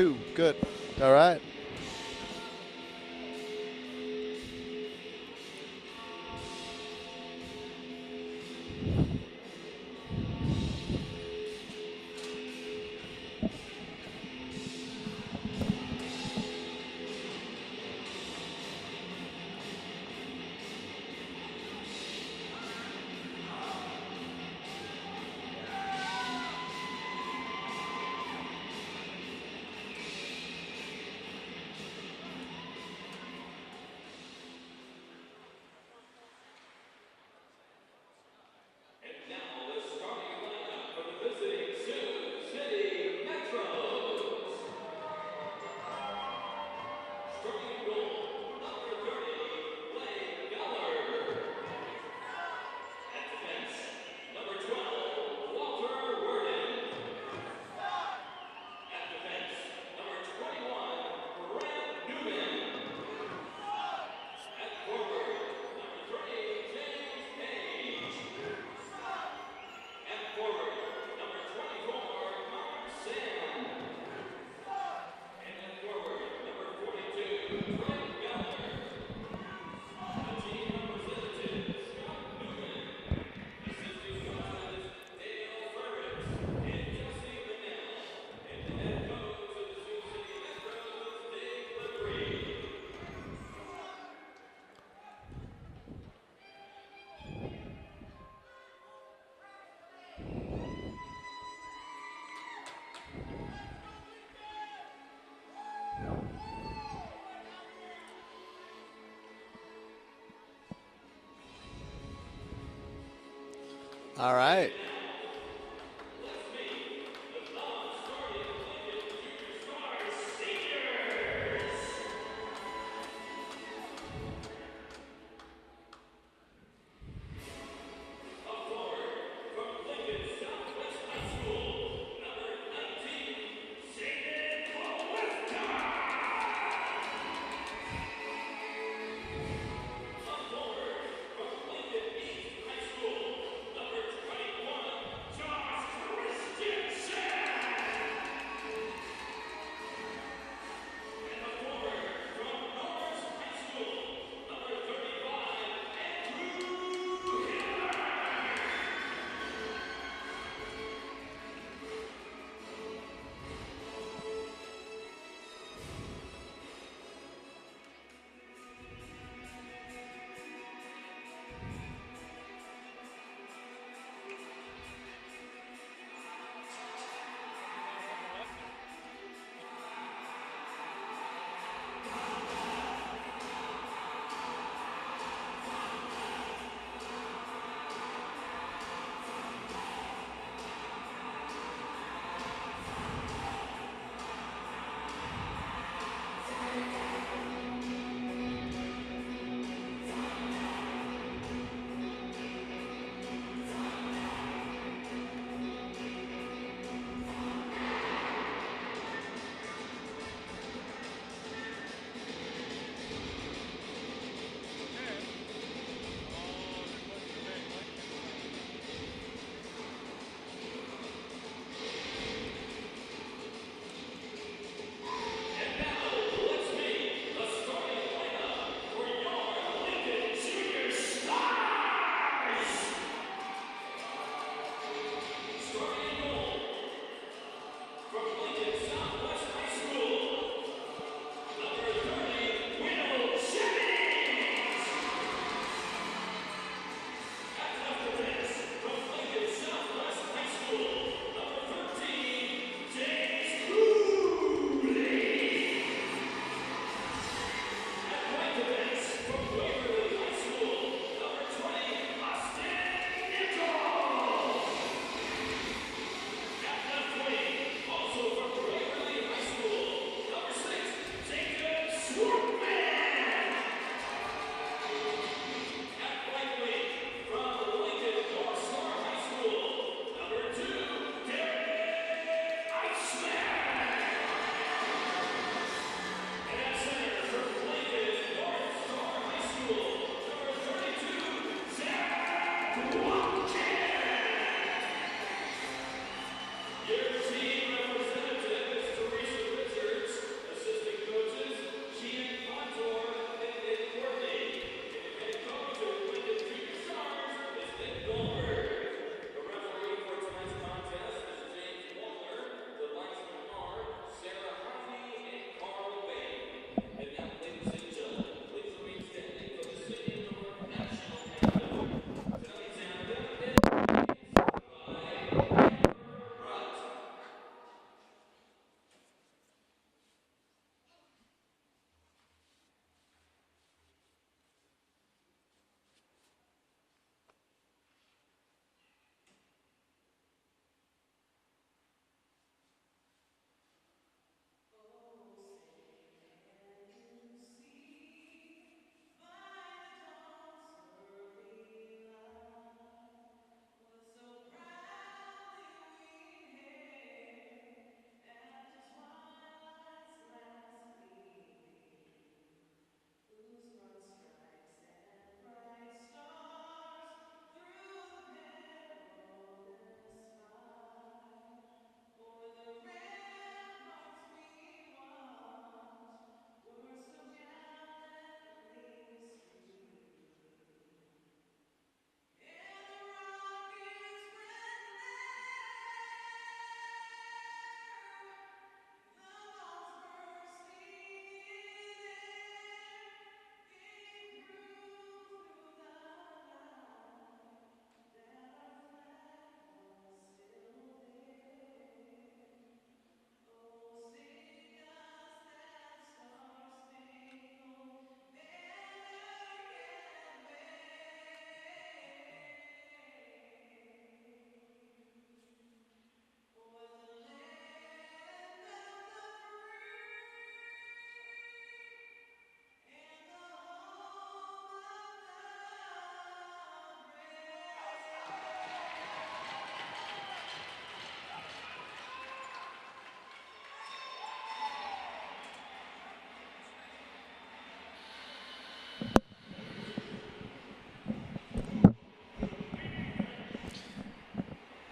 2. Good. All right. All right.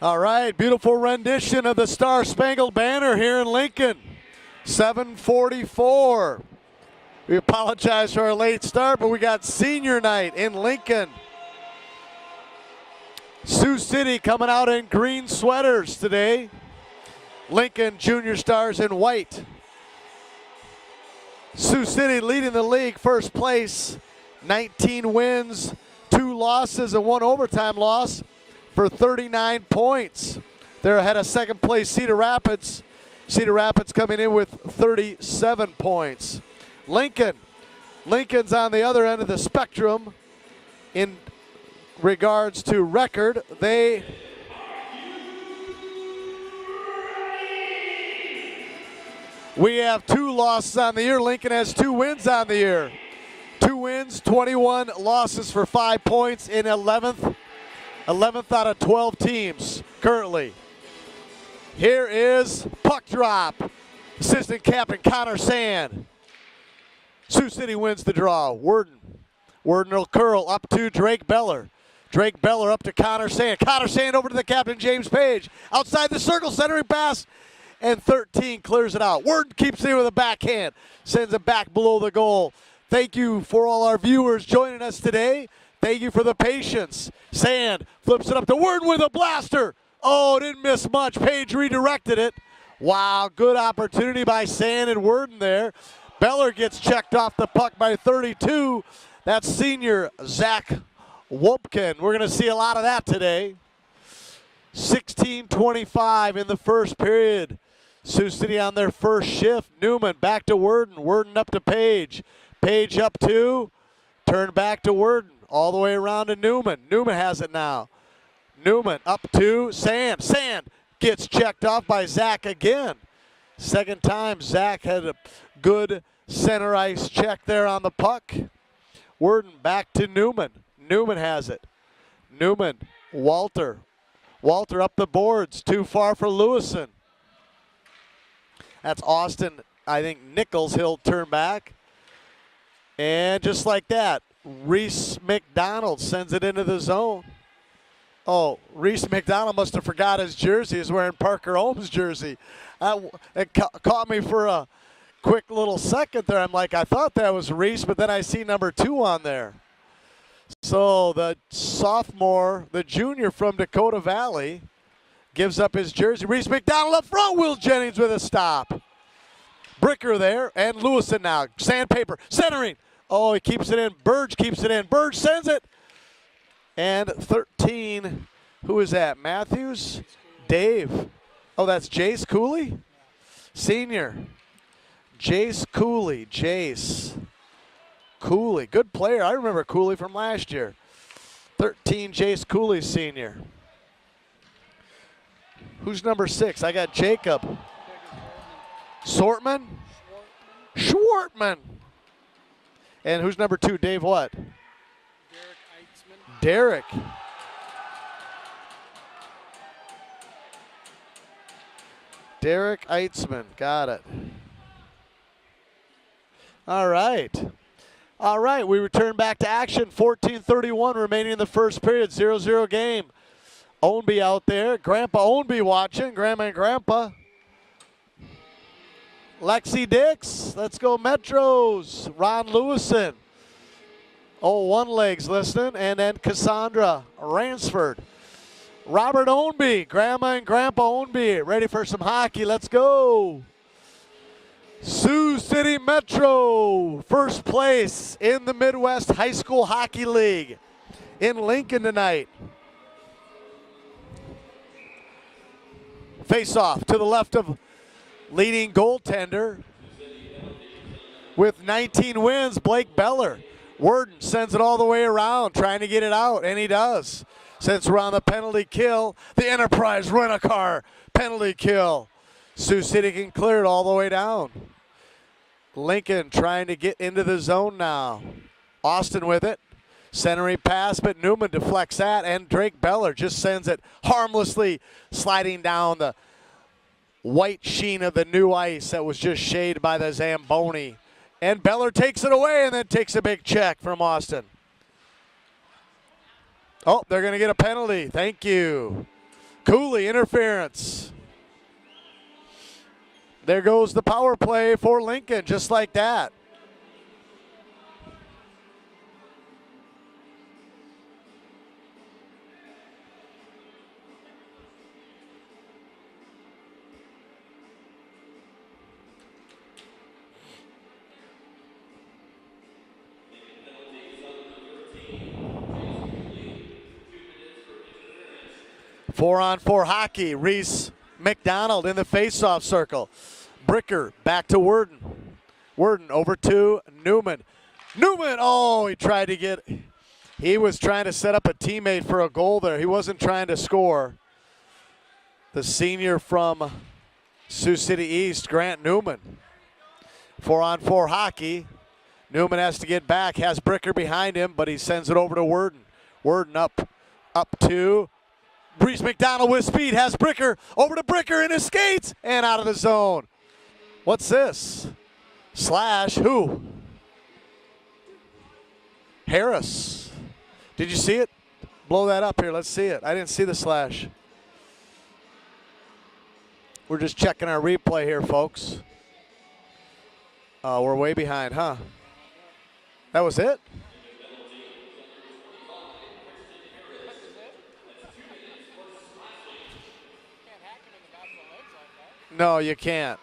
All right, beautiful rendition of the Star Spangled Banner here in Lincoln. 7:44. We apologize for our late start, but we got senior night in Lincoln. Sioux City coming out in green sweaters today. Lincoln Junior Stars in white. Sioux City leading the league, first place, 19 wins, 2 losses, and 1 overtime loss for 39 points. They're ahead of second place Cedar Rapids. Cedar Rapids coming in with 37 points. Lincoln's on the other end of the spectrum in regards to record. We have 2 losses on the year. Lincoln has 2 wins on the year. 2 wins, 21 losses for 5 points in 11th out of 12 teams currently. Here is puck drop. Assistant captain Connor Sand. Sioux City wins the draw. Worden will curl up to Drake Beller. Drake Beller up to Connor Sand. Connor Sand over to the captain James Page. Outside the circle, centering pass. And 13 clears it out. Worden keeps it with a backhand. Sends it back below the goal. Thank you for all our viewers joining us today. Thank you for the patience. Sand flips it up to Worden with a blaster. Oh, didn't miss much. Page redirected it. Wow, good opportunity by Sand and Worden there. Beller gets checked off the puck by 32. That's senior Zach Wumpkin. We're going to see a lot of that today. 16:25 in the first period. Sioux City on their first shift. Newman back to Worden. Worden up to Page. Page up to, turn back to Worden. All the way around to Newman. Newman has it now. Newman up to Sand. Sand gets checked off by Zach again. Second time Zach had a good center ice check there on the puck. Worden back to Newman. Newman has it. Newman, Walter. Walter up the boards. Too far for Lewison. That's Austin. I think Nichols, he'll turn back. And just like that, Reese McDonald sends it into the zone. Oh, Reese McDonald must have forgot his jersey. He's wearing Parker Ohms' jersey. It caught me for a quick little second there. I'm like, I thought that was Reese, but then I see number 2 on there. So the sophomore, the junior from Dakota Valley, gives up his jersey. Reese McDonald up front. Will Jennings with a stop. Bricker there, and Lewison now. Sandpaper, centering. Oh, he keeps it in. Burge keeps it in. Burge sends it. And 13, who is that? Matthews? Dave. Oh, that's Jace Cooley? Senior. Jace Cooley. Jace Cooley. Good player. I remember Cooley from last year. 13, Jace Cooley, senior. Who's number 6? I got Jacob. Sortman? Schwartman. And who's number 2? Dave what? Derek. Derek Eitzman. Got it. All right. All right, we return back to action. 14:31 remaining in the first period. 0-0 game. Ownby out there. Grandpa Ownby watching. Grandma and Grandpa. Lexi Dix. Let's go Metros. Ron Lewison. Oh, one leg's listening. And then Cassandra Ransford. Robert Ownby. Grandma and Grandpa Ownby. Ready for some hockey. Let's go. Sioux City Metro. First place in the Midwest High School Hockey League in Lincoln tonight. Face-off to the left of leading goaltender with 19 wins, Blake Beller. Worden sends it all the way around, trying to get it out, and he does. Since we're on the penalty kill, the Enterprise Rent-A-Car penalty kill. Sioux City can clear it all the way down. Lincoln trying to get into the zone now. Austin with it. Centering pass, but Newman deflects that, and Drake Beller just sends it harmlessly sliding down the white sheen of the new ice that was just shaded by the Zamboni. And Beller takes it away and then takes a big check from Austin. Oh, they're going to get a penalty. Thank you. Cooley, interference. There goes the power play for Lincoln, just like that. Four-on-four hockey. Reese McDonald in the face-off circle. Bricker back to Worden. Worden over to Newman. Newman, oh, he was trying to set up a teammate for a goal there. He wasn't trying to score. The senior from Sioux City East, Grant Newman. Four-on-four hockey. Newman has to get back, has Bricker behind him, but he sends it over to Worden. Worden up to Reese McDonald with speed, has Bricker, over to Bricker in his skates, and out of the zone. What's this? Slash, who? Harris. Did you see it? Blow that up here, let's see it. I didn't see the slash. We're just checking our replay here, folks. We're way behind, huh? That was it? No, you can't.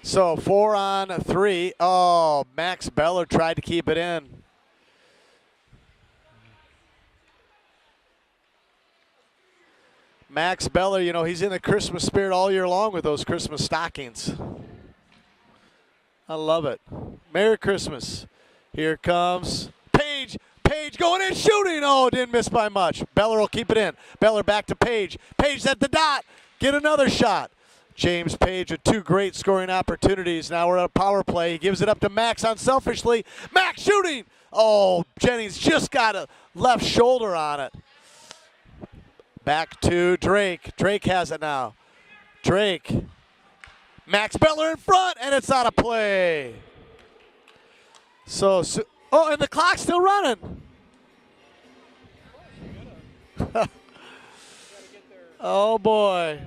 So 4-on-3. Oh, Max Beller tried to keep it in. Max Beller, you know, he's in the Christmas spirit all year long with those Christmas stockings. I love it. Merry Christmas. Here comes Page. Page going in, shooting. Oh, didn't miss by much. Beller will keep it in. Beller back to Page. Page at the dot. Get another shot. James Page with two great scoring opportunities. Now we're at a power play. He gives it up to Max unselfishly. Max shooting. Oh, Jennings just got a left shoulder on it. Back to Drake. Drake has it now. Drake. Max Beller in front, and it's out of play. So oh, and the clock's still running. Oh, boy.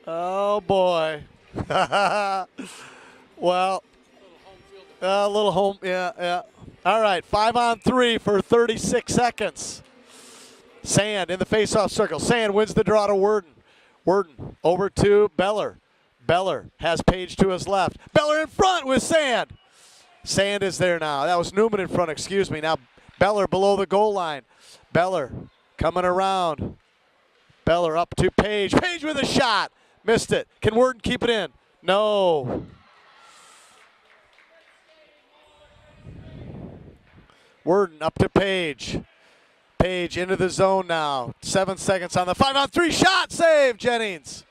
Oh, boy. Well, a little home, yeah. All right, 5-on-3 for 36 seconds. Sand in the face-off circle. Sand wins the draw to Worden. Worden over to Beller. Beller has Page to his left. Beller in front with Sand. Sand is there now. That was Newman in front, excuse me. Now Beller below the goal line. Beller coming around. Beller up to Page. Page with a shot. Missed it. Can Worden keep it in? No. Worden up to Page. Page into the zone now. 7 seconds on the 5-on-3 shot. Save, Jennings.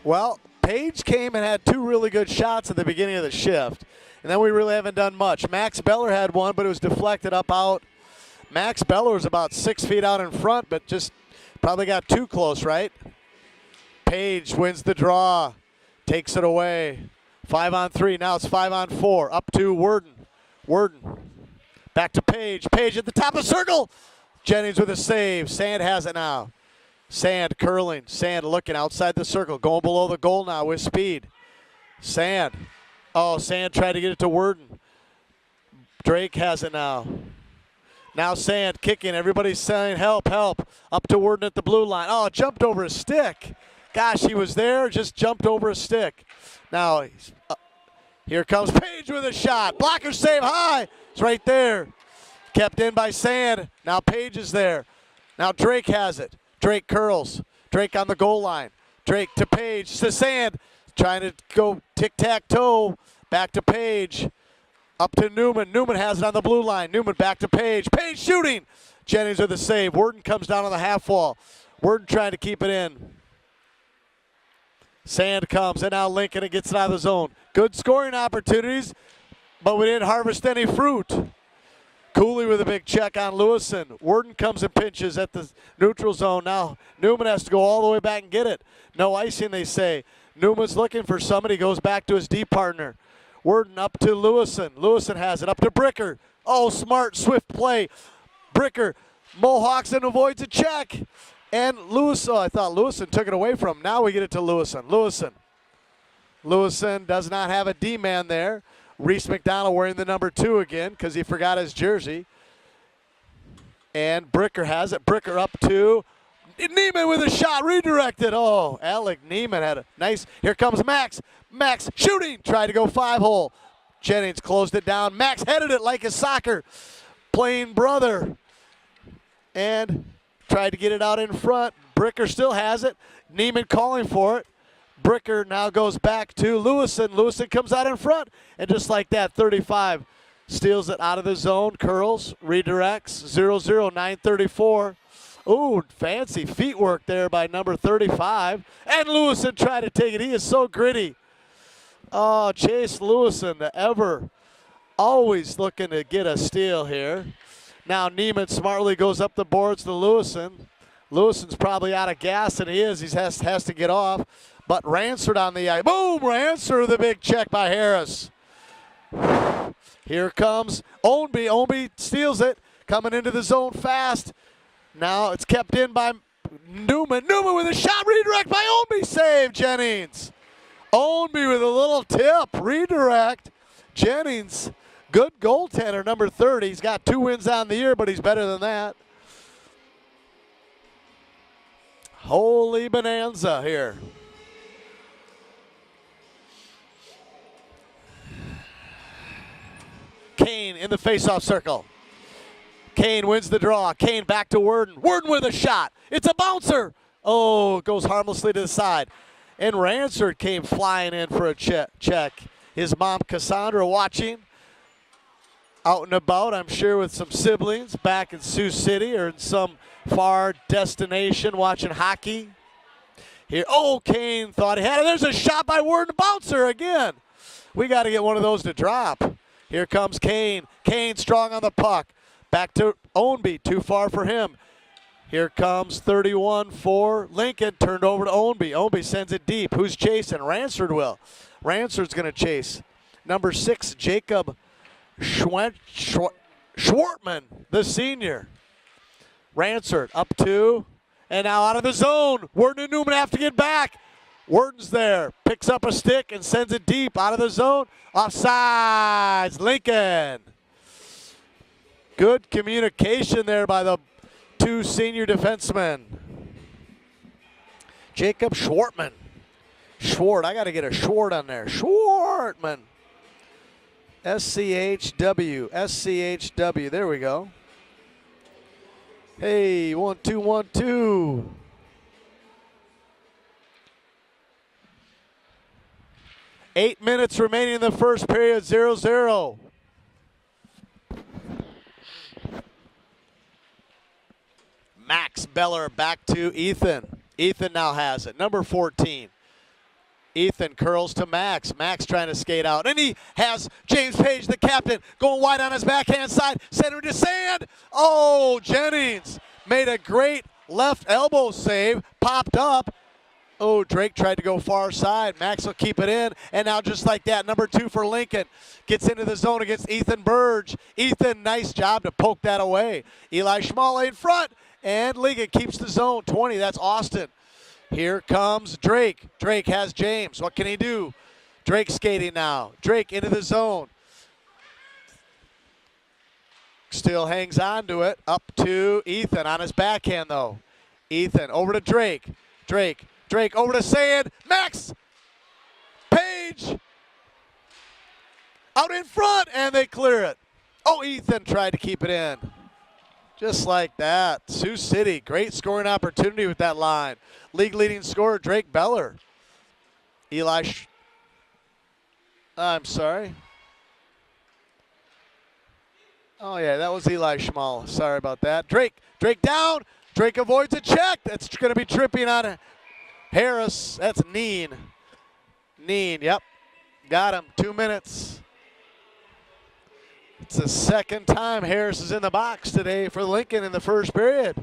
Well, Page came and had two really good shots at the beginning of the shift. And then we really haven't done much. Max Beller had one, but it was deflected up out. Max Beller was about 6 feet out in front, but just probably got too close, right? Page wins the draw, takes it away. 5-on-3, now it's 5-on-4. Up to Worden. Worden back to Page. Page at the top of the circle. Jennings with a save. Sand has it now. Sand curling. Sand looking outside the circle. Going below the goal now with speed. Sand. Oh, Sand tried to get it to Worden. Drake has it now. Now Sand kicking. Everybody's saying help, help. Up to Worden at the blue line. Oh, jumped over a stick. Gosh, he was there, just jumped over a stick. Now, here comes Page with a shot. Blocker save high. It's right there. Kept in by Sand. Now Page is there. Now Drake has it. Drake curls. Drake on the goal line. Drake to Page to Sand. Trying to go tic-tac-toe. Back to Page. Up to Newman. Newman has it on the blue line. Newman back to Page. Page shooting. Jennings with a save. Worden comes down on the half wall. Worden trying to keep it in. Sand comes, and now Lincoln gets it out of the zone. Good scoring opportunities, but we didn't harvest any fruit. Cooley with a big check on Lewison. Worden comes and pinches at the neutral zone. Now Newman has to go all the way back and get it. No icing, they say. Newman's looking for somebody, goes back to his D partner. Worden up to Lewison. Lewison has it up to Bricker. Oh, smart, swift play. Bricker mohawks and avoids a check. And Lewis, oh, I thought Lewison took it away from him. Now we get it to Lewison. Lewison does not have a D-man there. Reese McDonald wearing the number 2 again because he forgot his jersey. And Bricker has it. Bricker up to Neiman with a shot, redirected. Oh, Alec Neiman had a nice, here comes Max. Max shooting, tried to go 5-hole. Jennings closed it down. Max headed it like a soccer playing brother. And tried to get it out in front. Bricker still has it. Neiman calling for it. Bricker now goes back to Lewison. Lewison comes out in front. And just like that, 35 steals it out of the zone. Curls, redirects, 0-0, 9:34. Ooh, fancy feet work there by number 35. And Lewison tried to take it. He is so gritty. Oh, Chase Lewison, the always looking to get a steal here. Now Neiman smartly goes up the boards to Lewison. Lewison's probably out of gas, and he is. He has to get off. But Ransford on the ice. Boom, Ransford, the big check by Harris. Here comes Ownby. Ownby steals it, coming into the zone fast. Now it's kept in by Newman. Newman with a shot, redirect by Ownby, save Jennings. Ownby with a little tip, redirect. Jennings, good goaltender, number 30. He's got 2 wins on the year, but he's better than that. Holy bonanza here. Kane in the faceoff circle. Kane wins the draw. Kane back to Worden. Worden with a shot. It's a bouncer. Oh, it goes harmlessly to the side. And Ransford came flying in for a check. His mom, Cassandra, watching. Out and about, I'm sure, with some siblings back in Sioux City or in some far destination watching hockey. Here, oh, Kane thought he had it. There's a shot by Worden, bouncer again. We got to get one of those to drop. Here comes Kane. Kane strong on the puck. Back to Ownby, too far for him. Here comes 31 for Lincoln, turned over to Ownby. Ownby sends it deep. Who's chasing? Ransford will. Ransford's going to chase. Number 6, Jacob Schwartman, the senior. Ransford up 2, and now out of the zone. Worden and Newman have to get back. Worden's there, picks up a stick and sends it deep out of the zone. Offsides, Lincoln. Good communication there by the 2 senior defensemen. Jacob Schwartman. I got to get a Schwart on there. Schwartman. SCHW. There we go. Hey, 1-2, 1-2. Eight minutes remaining in the first period, 0-0. Max Beller back to Ethan. Ethan now has it, number 14. Ethan curls to Max. Max trying to skate out. And he has James Page, the captain, going wide on his backhand side. Center to sand. Oh, Jennings made a great left elbow save. Popped up. Oh, Drake tried to go far side. Max will keep it in. And now just like that, number 2 for Lincoln. Gets into the zone against Ethan Burge. Ethan, nice job to poke that away. Eli Schmale in front. And Lincoln keeps the zone. 20, that's Austin. Here comes Drake. Drake has James. What can he do? Drake skating now. Drake into the zone. Still hangs on to it. Up to Ethan on his backhand, though. Ethan over to Drake. Drake over to Sand. Max Page out in front, and they clear it. Oh, Ethan tried to keep it in. Just like that. Sioux City, great scoring opportunity with that line. League leading scorer, Drake Beller. I'm sorry. Oh, yeah, that was Eli Schmal. Sorry about that. Drake down. Drake avoids a check. That's going to be tripping on Harris. That's Neen. Yep. Got him. 2 minutes. It's the second time Harris is in the box today for Lincoln in the first period.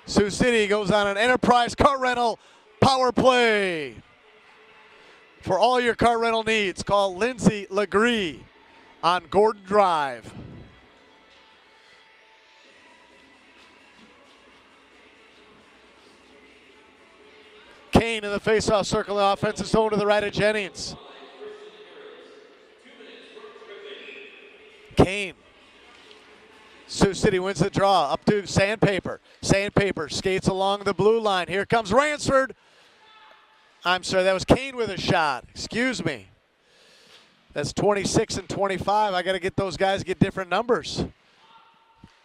Sioux City goes on an Enterprise car rental power play. For all your car rental needs, call Lindsay Legree on Gordon Drive. Kane in the faceoff circle, the offensive zone to the right of Jennings. Kane. Sioux City wins the draw. Up to Sandpaper. Sandpaper skates along the blue line. Here comes Ransford. I'm sorry, that was Kane with a shot. Excuse me. That's 26 and 25. I got to get those guys get different numbers.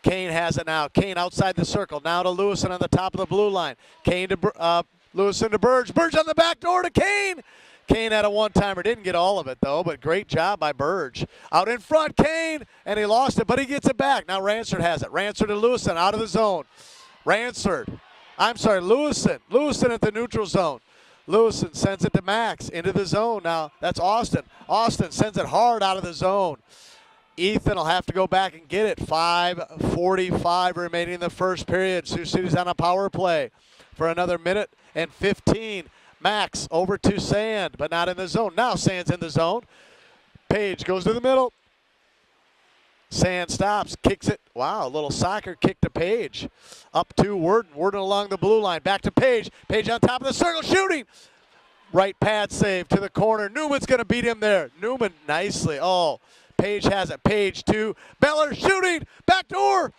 Kane has it now. Kane outside the circle. Now to Lewison on the top of the blue line. Kane to Lewison to Burge. Burge on the back door to Kane. Kane had a one-timer. Didn't get all of it, though, but great job by Burge. Out in front, Kane, and he lost it, but he gets it back. Now Ransford has it. Ransford to Lewison out of the zone. Lewison at the neutral zone. Lewison sends it to Max into the zone. Now that's Austin. Austin sends it hard out of the zone. Ethan will have to go back and get it. 5:45 remaining in the first period. Sioux City's on a power play for another minute and 15. Max over to Sand, but not in the zone. Now Sand's in the zone. Page goes to the middle. Sand stops, kicks it. Wow, a little soccer kick to Page. Up to Worden. Worden along the blue line. Back to Page. Page on top of the circle, shooting. Right pad save to the corner. Newman's going to beat him there. Newman nicely. Oh, Page has it. Page to Beller shooting. Back door.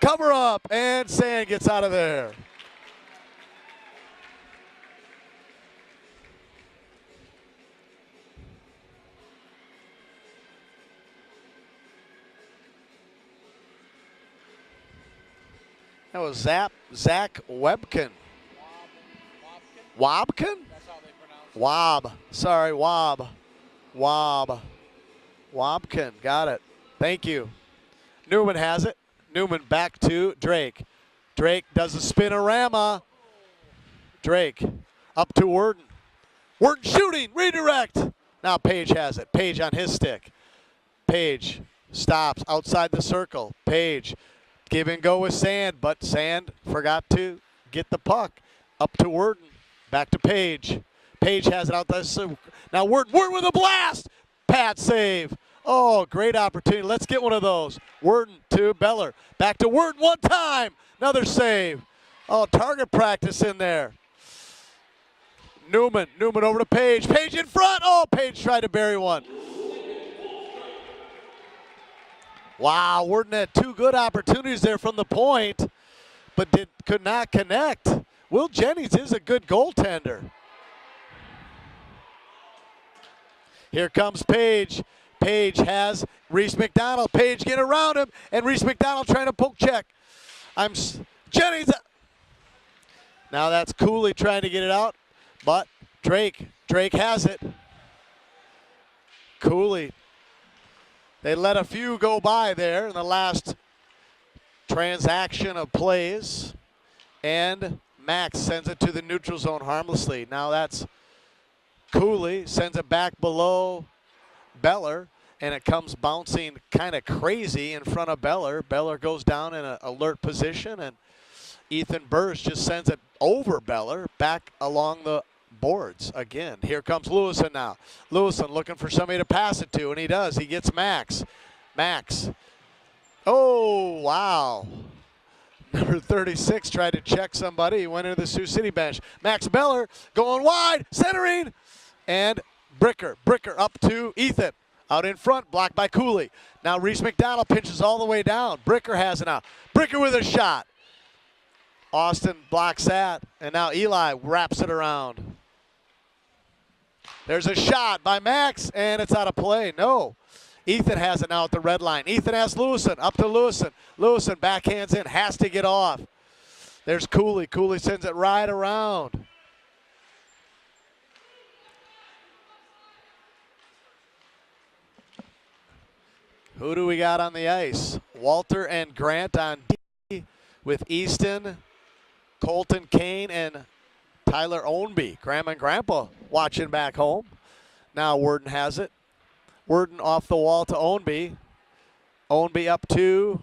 Cover up, and Sand gets out of there. That was Zach Webkin. Wobkin? That's how they pronounce it. Wob. Sorry, Wob. Wobkin. Got it. Thank you. Newman has it. Newman back to Drake. Drake does a spinorama. Drake up to Worden. Worden shooting. Redirect. Now Page has it. Page on his stick. Page stops outside the circle. Page. Give and go with Sand, but Sand forgot to get the puck. Up to Worden. Back to Page. Page has it out there. Now Worden with a blast. Pad save. Oh, great opportunity. Let's get one of those. Worden to Beller. Back to Worden one time. Another save. Oh, target practice in there. Newman over to Page. Page in front. Oh, Page tried to bury one. Wow, Worden had two good opportunities there from the point, but could not connect. Will Jennings is a good goaltender. Here comes Page. Page has Reese McDonald. Page get around him, and Reese McDonald trying to poke check. Jennings. Now that's Cooley trying to get it out, but Drake has it. Cooley. They let a few go by there in the last transaction of plays. And Max sends it to the neutral zone harmlessly. Now that's Cooley, sends it back below Beller, and it comes bouncing kind of crazy in front of Beller. Beller goes down in an alert position, and Ethan Burst just sends it over Beller back along the boards again. Here comes Lewison now. Lewison looking for somebody to pass it to, and he does. He gets Max. Max. Oh, wow. Number 36 tried to check somebody. He went into the Sioux City bench. Max Beller going wide, centering, and Bricker up to Ethan. Out in front, blocked by Cooley. Now Reese McDonald pinches all the way down. Bricker has it now. Bricker with a shot. Austin blocks that, and now Eli wraps it around. There's a shot by Max, and it's out of play. No. Ethan has it now at the red line. Ethan has Lewison. Up to Lewison. Lewison backhands in. Has to get off. There's Cooley. Cooley sends it right around. Who do we got on the ice? Walter and Grant on D with Easton, Colton Kane, and Tyler Ownby. Grandma and Grandpa watching back home. Now Worden has it. Worden off the wall to Ownby. Ownby up to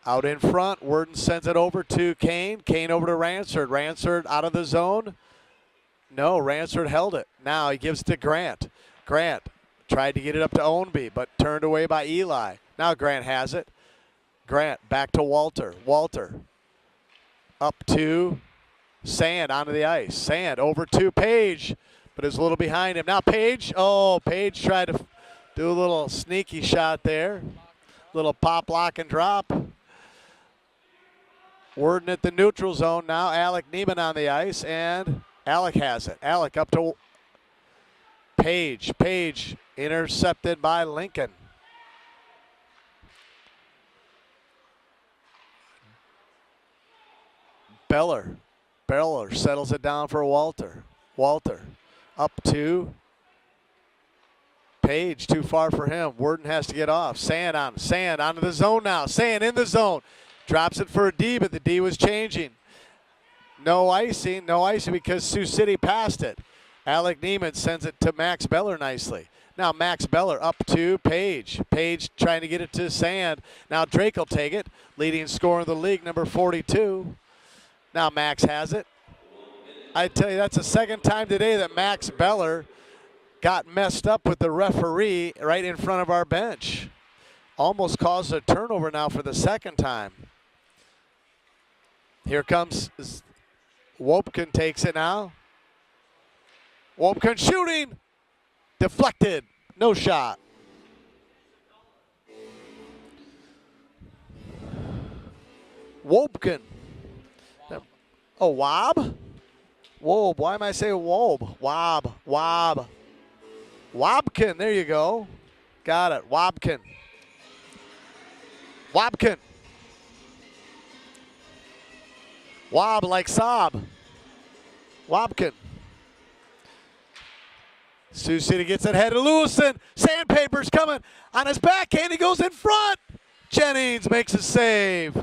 Out in front, Worden sends it over to Kane. Kane over to Ransford. Ransford out of the zone. No, Ransford held it. Now he gives it to Grant. Grant tried to get it up to Ownby, but turned away by Eli. Now Grant has it. Grant back to Walter. Walter up to Sand onto the ice. Sand over to Page, but is a little behind him. Now Page, Page tried to do a little sneaky shot there. Little pop, lock, and drop. Worden at the neutral zone. Now Alec Neiman on the ice, and Alec has it. Alec up to Page. Page intercepted by Lincoln. Beller settles it down for Walter. Walter up to Page, too far for him. Worden has to get off. Sand onto the zone now. Sand in the zone. Drops it for a D, but the D was changing. No icing because Sioux City passed it. Alec Neiman sends it to Max Beller nicely. Now Max Beller up to Page. Page trying to get it to Sand. Now Drake will take it. Leading scorer in the league, number 42. Now Max has it. I tell you, that's the second time today that Max Beller got messed up with the referee right in front of our bench. Almost caused a turnover now for the second time. Here comes Wopkin, takes it now. Wopkin shooting. Deflected. No shot. Wopkin. Oh, Wob? Wob. Why am I saying Wob? Wob. Wob. Wobkin. There you go. Got it. Wobkin. Wobkin. Wob like Sob. Wobkin. Sioux City gets it head to Lewison. Sandpaper's coming on his backhand. He goes in front. Jennings makes a save.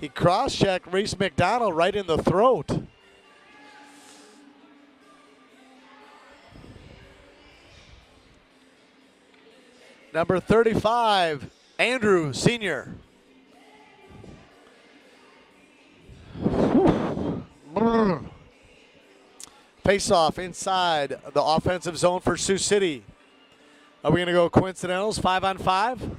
He cross-checked Reese McDonald right in the throat. Number 35, Andrew, senior. Face-off inside the offensive zone for Sioux City. Are we going to go coincidentals, 5-on-5?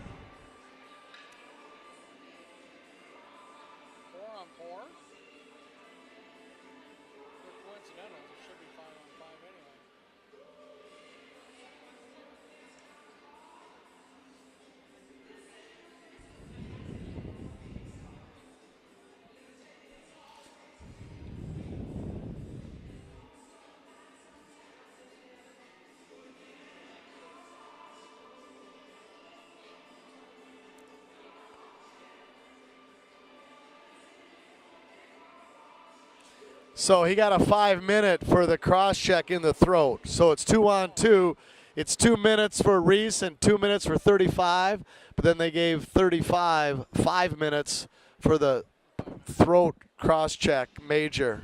So he got a 5-minute for the cross check in the throat. So it's 2-on-2. It's 2 minutes for Reese and 2 minutes for 35. But then they gave 35 5 minutes for the throat cross check major.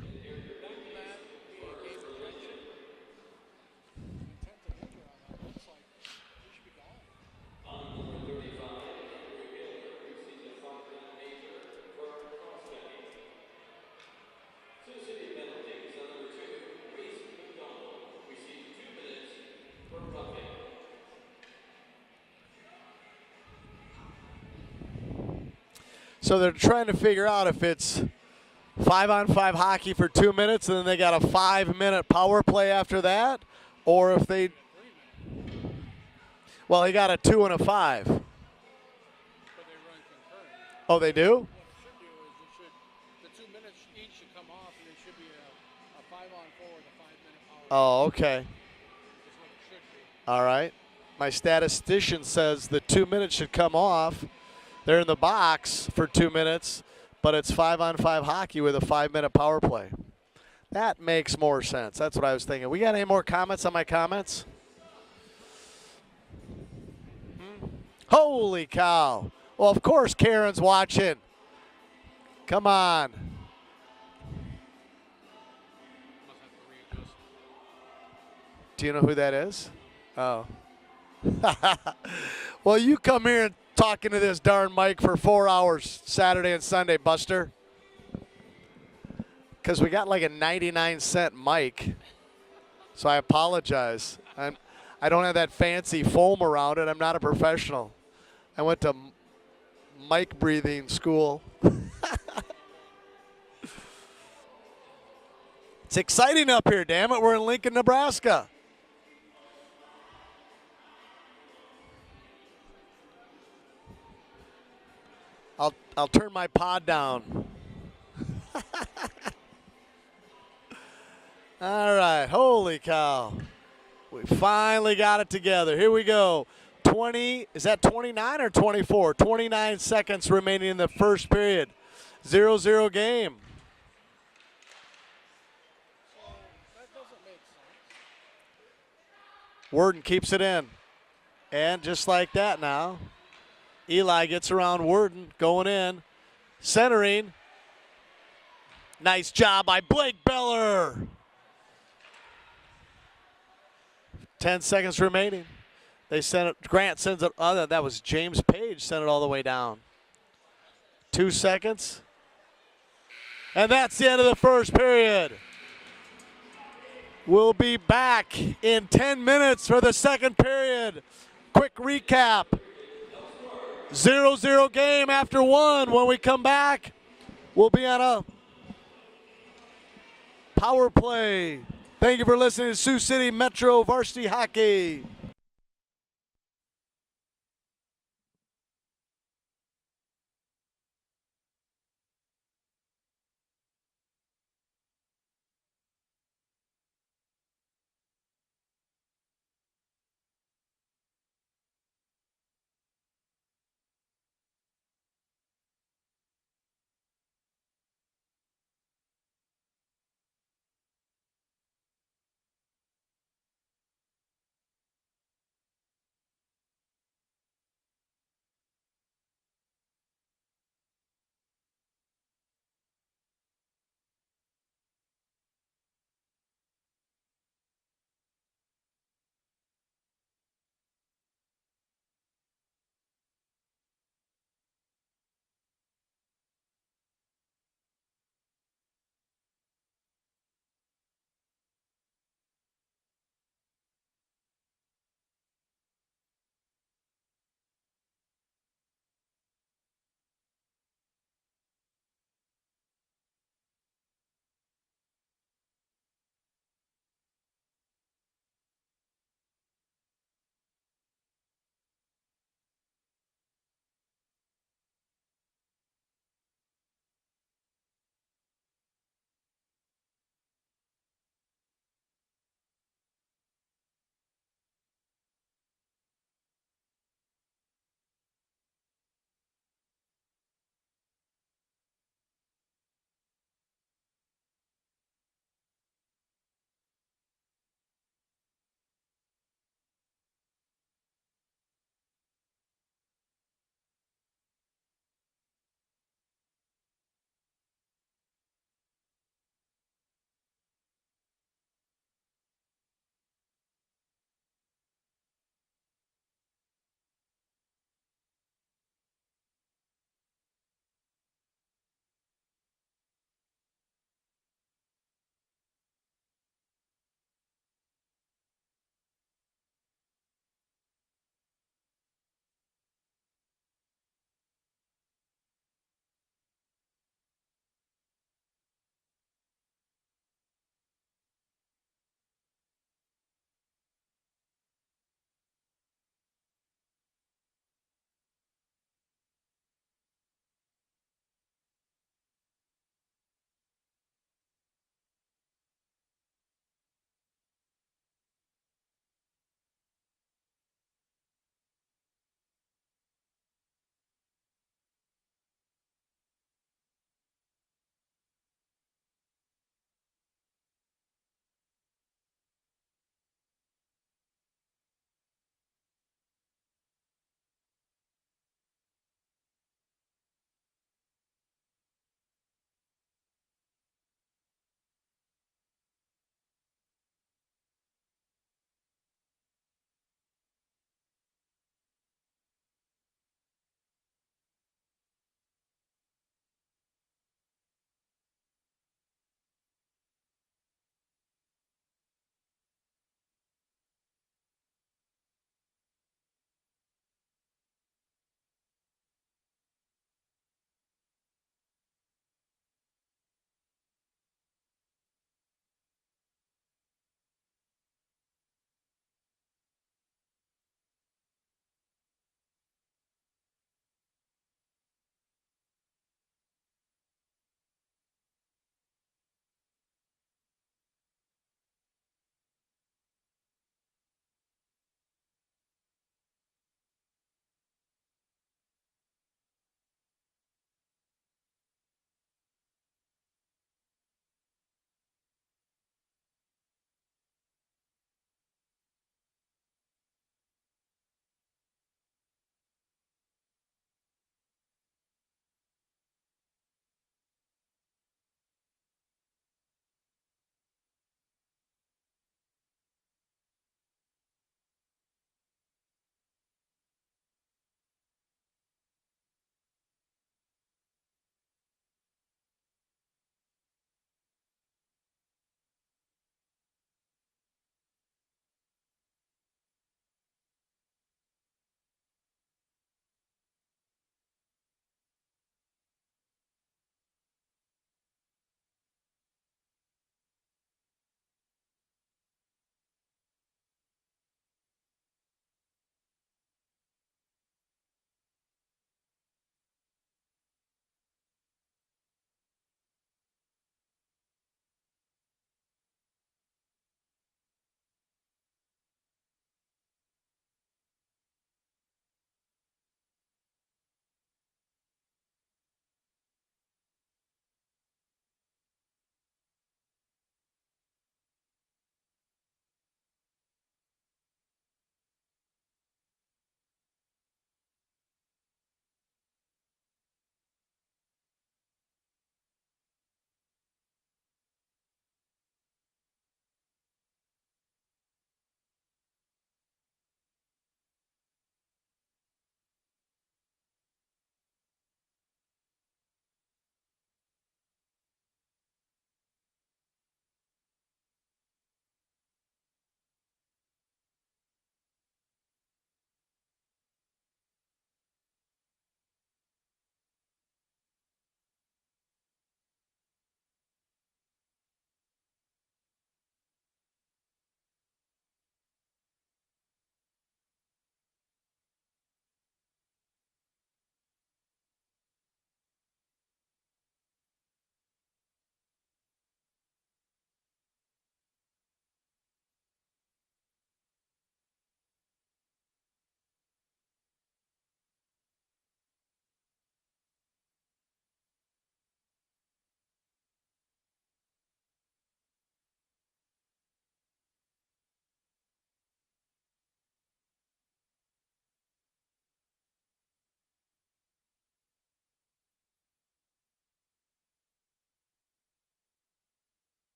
So they're trying to figure out if it's 5-on-5 hockey for 2 minutes and then they got a 5-minute power play after that, or if they, well, he got a 2 and a 5. Oh, they do? The 2 minutes each should come off, and it should be a 5-on-4 with a 5-minute power. Oh, okay. That's what it should be. All right. My statistician says the 2 minutes should come off. They're in the box for 2 minutes, but it's 5-on-5 hockey with a 5-minute power play. That makes more sense. That's what I was thinking. We got any more comments on my comments? Holy cow. Well, of course Karen's watching. Come on. Do you know who that is? Oh. Well, you come here and talk into this darn mic for 4 hours Saturday and Sunday, Buster. Because we got like a 99-cent mic. So I apologize. I don't have that fancy foam around it. I'm not a professional. I went to mic breathing school. It's exciting up here, damn it. We're in Lincoln, Nebraska. I'll turn my pod down. All right, holy cow. We finally got it together. Here we go. 20, is that 29 or 24? 29 seconds remaining in the first period. 0-0 game. So that doesn't make sense. Worden keeps it in. And just like that now, Eli gets around Worden, going in, centering. Nice job by Blake Beller. 10 seconds remaining. They sent it. Grant sends it. Oh, that was James Page sent it all the way down. 2 seconds. And that's the end of the first period. We'll be back in 10 minutes for the second period. Quick recap. 0-0 game after one. When we come back, we'll be on a power play. Thank you for listening to Sioux City Metro Varsity Hockey.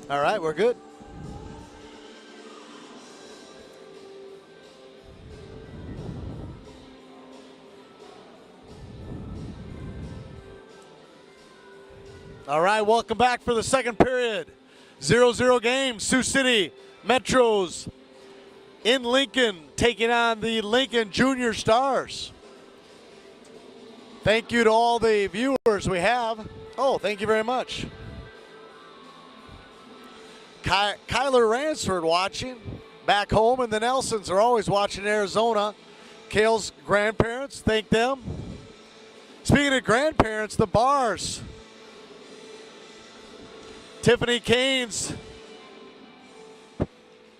All right, we're good. All right, welcome back for the second period. 0-0 game, Sioux City Metros in Lincoln taking on the Lincoln Junior Stars. Thank you to all the viewers we have. Oh, thank you very much. Kyler Ransford watching back home, and the Nelsons are always watching Arizona. Kale's grandparents, thank them. Speaking of grandparents, the Bars. Tiffany Kane's.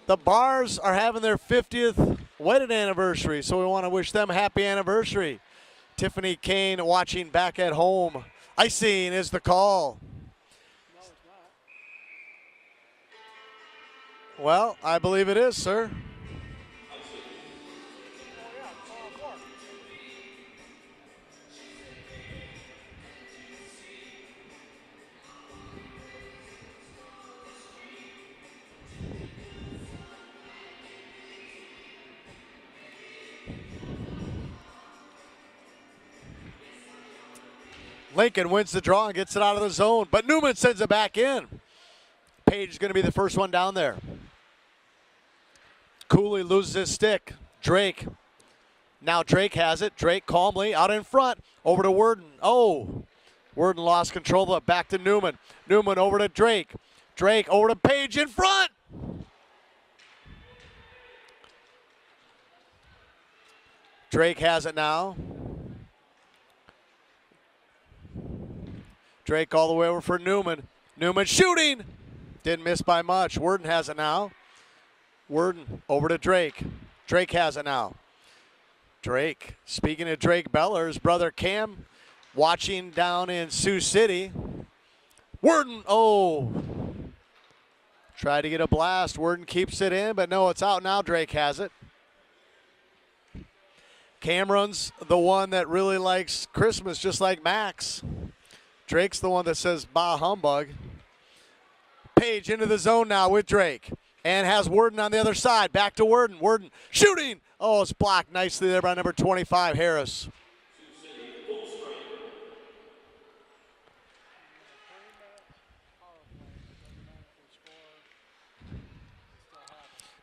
The Bars are having their 50th wedding anniversary, so we want to wish them happy anniversary. Tiffany Kane watching back at home. Icing is the call. No, it's not. Well, I believe it is, sir. Oh, yeah, it's all four. Lincoln wins the draw and gets it out of the zone, but Newman sends it back in. Page is going to be the first one down there. Cooley loses his stick. Drake. Now Drake has it. Drake calmly out in front. Over to Worden. Oh, Worden lost control, but back to Newman. Newman over to Drake. Drake over to Page in front. Drake has it now. Drake all the way over for Newman. Newman shooting. Didn't miss by much. Worden has it now. Worden over to Drake. Drake has it now. Drake, speaking of Drake Beller, his brother Cam watching down in Sioux City. Worden, oh. Tried to get a blast. Worden keeps it in, but no, it's out now. Drake has it. Cameron's the one that really likes Christmas, just like Max. Drake's the one that says, bah humbug. Page into the zone now with Drake. And has Worden on the other side. Back to Worden. Worden shooting. Oh, it's blocked nicely there by number 25, Harris.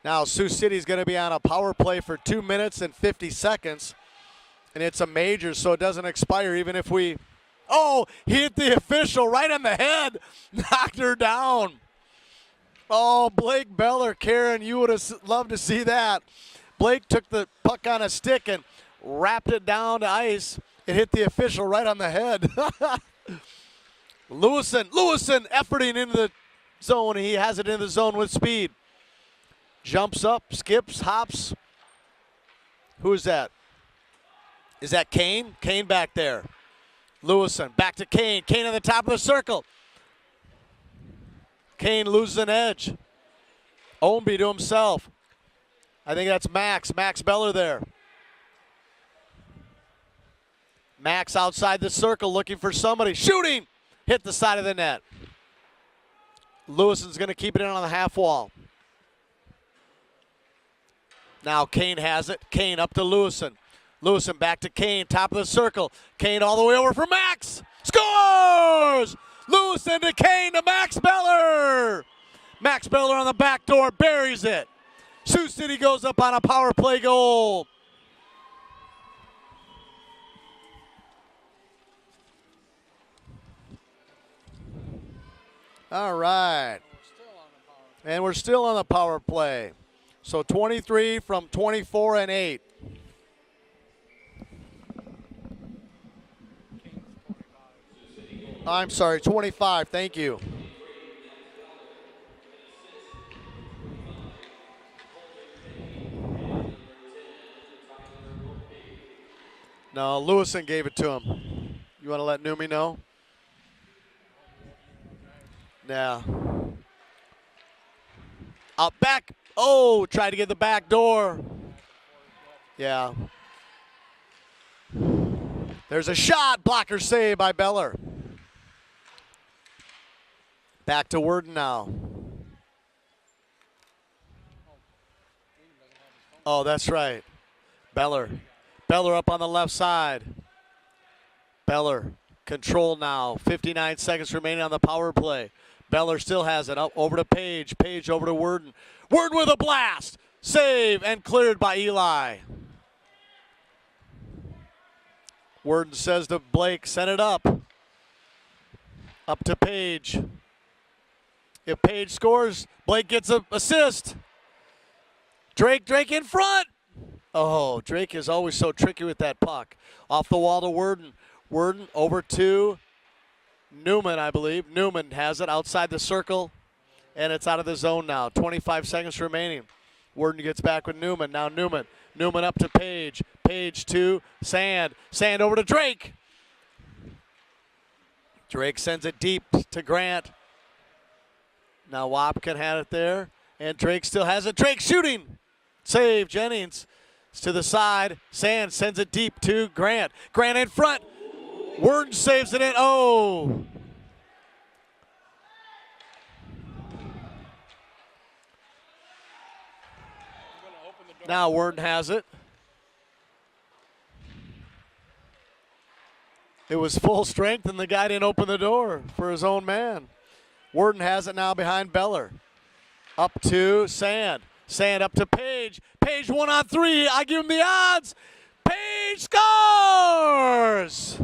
Now Sioux City's going to be on a power play for 2 minutes and 50 seconds. And it's a major, so it doesn't expire even if we... Oh, he hit the official right on the head. Knocked her down. Oh, Blake Beller, Karen, you would have loved to see that. Blake took the puck on a stick and wrapped it down to ice. It hit the official right on the head. Lewison efforting into the zone. He has it in the zone with speed. Jumps up, skips, hops. Who is that? Is that Kane? Kane back there. Lewison back to Kane. Kane on the top of the circle. Kane loses an edge. Ownby to himself. I think that's Max. Max Beller there. Max outside the circle looking for somebody. Shooting! Hit the side of the net. Lewison's going to keep it in on the half wall. Now Kane has it. Kane up to Lewison. Lewison back to Kane, top of the circle. Kane all the way over for Max. Scores! Lewison to Kane to Max Beller. Max Beller on the back door buries it. Sioux City goes up on a power play goal. All right. And we're still on the power play. So 23 from 24 and 8. I'm sorry, 25. Thank you. No, Lewison gave it to him. You want to let Numi know? Yeah. Out back. Oh, tried to get the back door. Yeah. There's a shot. Blocker save by Beller. Back to Worden now. Oh, that's right. Beller. Beller up on the left side. Beller. Control now. 59 seconds remaining on the power play. Beller still has it. Up over to Page. Page over to Worden. Worden with a blast. Save and cleared by Eli. Worden says to Blake, send it up. Up to Page. If Page scores, Blake gets an assist. Drake in front. Oh, Drake is always so tricky with that puck. Off the wall to Worden. Worden over to Newman, I believe. Newman has it outside the circle, and it's out of the zone now. 25 seconds remaining. Worden gets back with Newman. Now Newman. Newman up to Page. Page to Sand. Sand over to Drake. Drake sends it deep to Grant. Now Wapkin had it there, and Drake still has it. Drake shooting. Save, Jennings. It's to the side. Sand sends it deep to Grant. Grant in front. Worden saves it in. Oh. Now Worden has it. It was full strength, and the guy didn't open the door for his own man. Worden has it now behind Beller. Up to Sand. Sand up to Page. Page 1-on-3. I give him the odds. Page scores!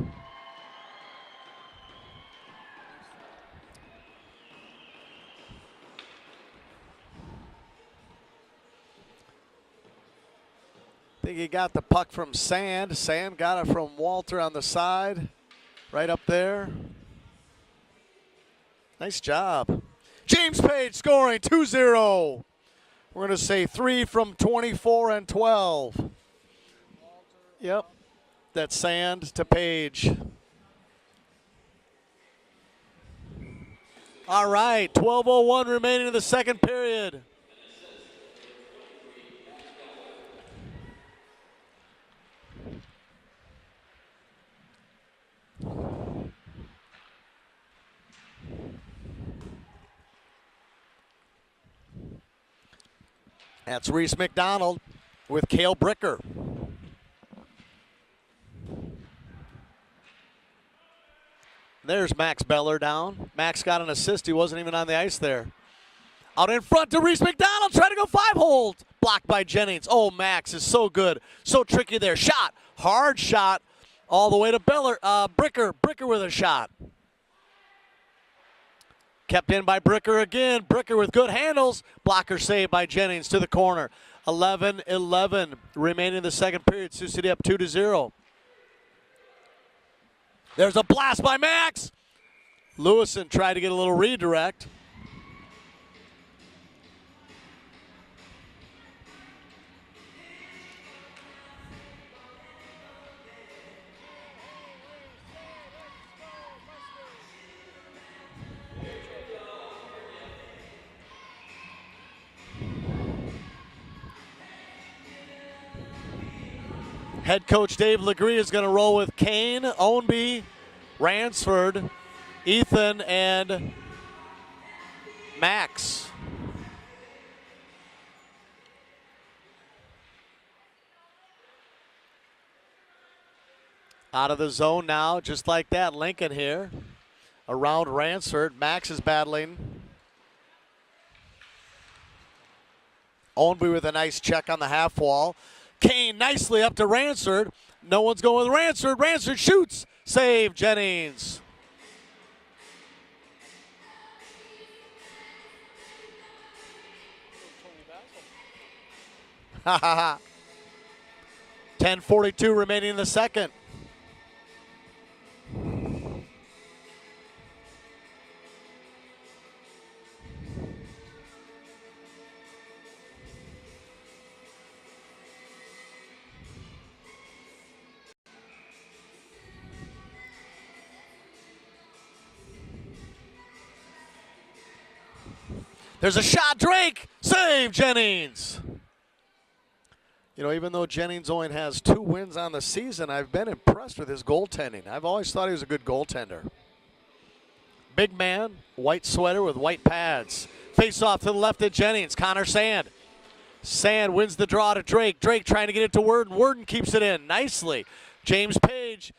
I think he got the puck from Sand. Sand got it from Walter on the side. Right up there. Nice job. James Page scoring 2-0. We're going to say 3 from 24 and 12. Yep. That's Sand to Page. All right. 12:01 remaining in the second period. That's Reese McDonald with Cale Bricker. There's Max Beller down. Max got an assist. He wasn't even on the ice there. Out in front to Reese McDonald. Trying to go 5-hole. Blocked by Jennings. Oh, Max is so good. So tricky there. Shot. Hard shot. All the way to Beller. Bricker. Bricker with a shot. Kept in by Bricker again. Bricker with good handles. Blocker saved by Jennings to the corner. 11-11 remaining in the second period. Sioux City up 2-0. There's a blast by Max. Lewison tried to get a little redirect. Head coach Dave Legree is going to roll with Kane, Ownby, Ransford, Ethan, and Max. Out of the zone now, just like that. Lincoln here around Ransford. Max is battling. Ownby with a nice check on the half wall. Kane nicely up to Ransford. No one's going with Ransford. Ransford shoots. Save, Jennings. Ha ha ha. 10:42 remaining in the second. There's a shot, Drake. Save, Jennings. You know, even though Jennings only has 2 wins on the season, I've been impressed with his goaltending. I've always thought he was a good goaltender. Big man, white sweater with white pads. Face off to the left of Jennings. Connor Sand. Sand wins the draw to Drake. Drake trying to get it to Worden. Worden keeps it in nicely. James Page.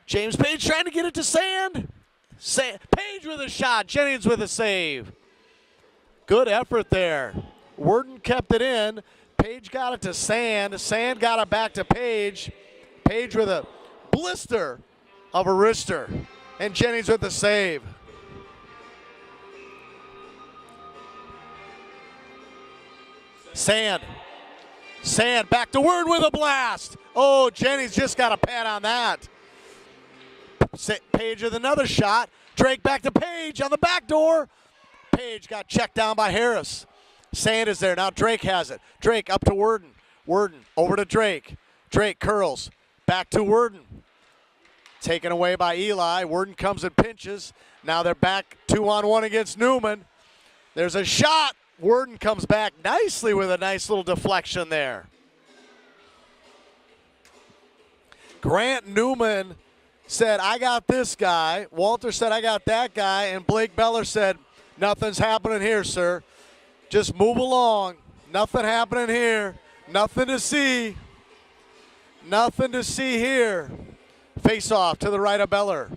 James Page trying to get it to Sand. Page with a shot. Jennings with a save. Good effort there. Worden kept it in. Page got it to Sand. Sand got it back to Page. Page with a blister of a wrister. And Jennings with the save. Sand back to Word with a blast. Oh, Jennings just got a pat on that. Page with another shot. Drake back to Page on the back door. Page got checked down by Harris. Sand is there. Now Drake has it. Drake up to Worden. Worden over to Drake. Drake curls. Back to Worden. Taken away by Eli. Worden comes and pinches. Now they're back 2-on-1 against Newman. There's a shot. Worden comes back nicely with a nice little deflection there. Grant Newman said, I got this guy. Walter said, I got that guy. And Blake Beller said, nothing's happening here, sir. Just move along. Nothing happening here. Nothing to see. Nothing to see here. Face off to the right of Beller.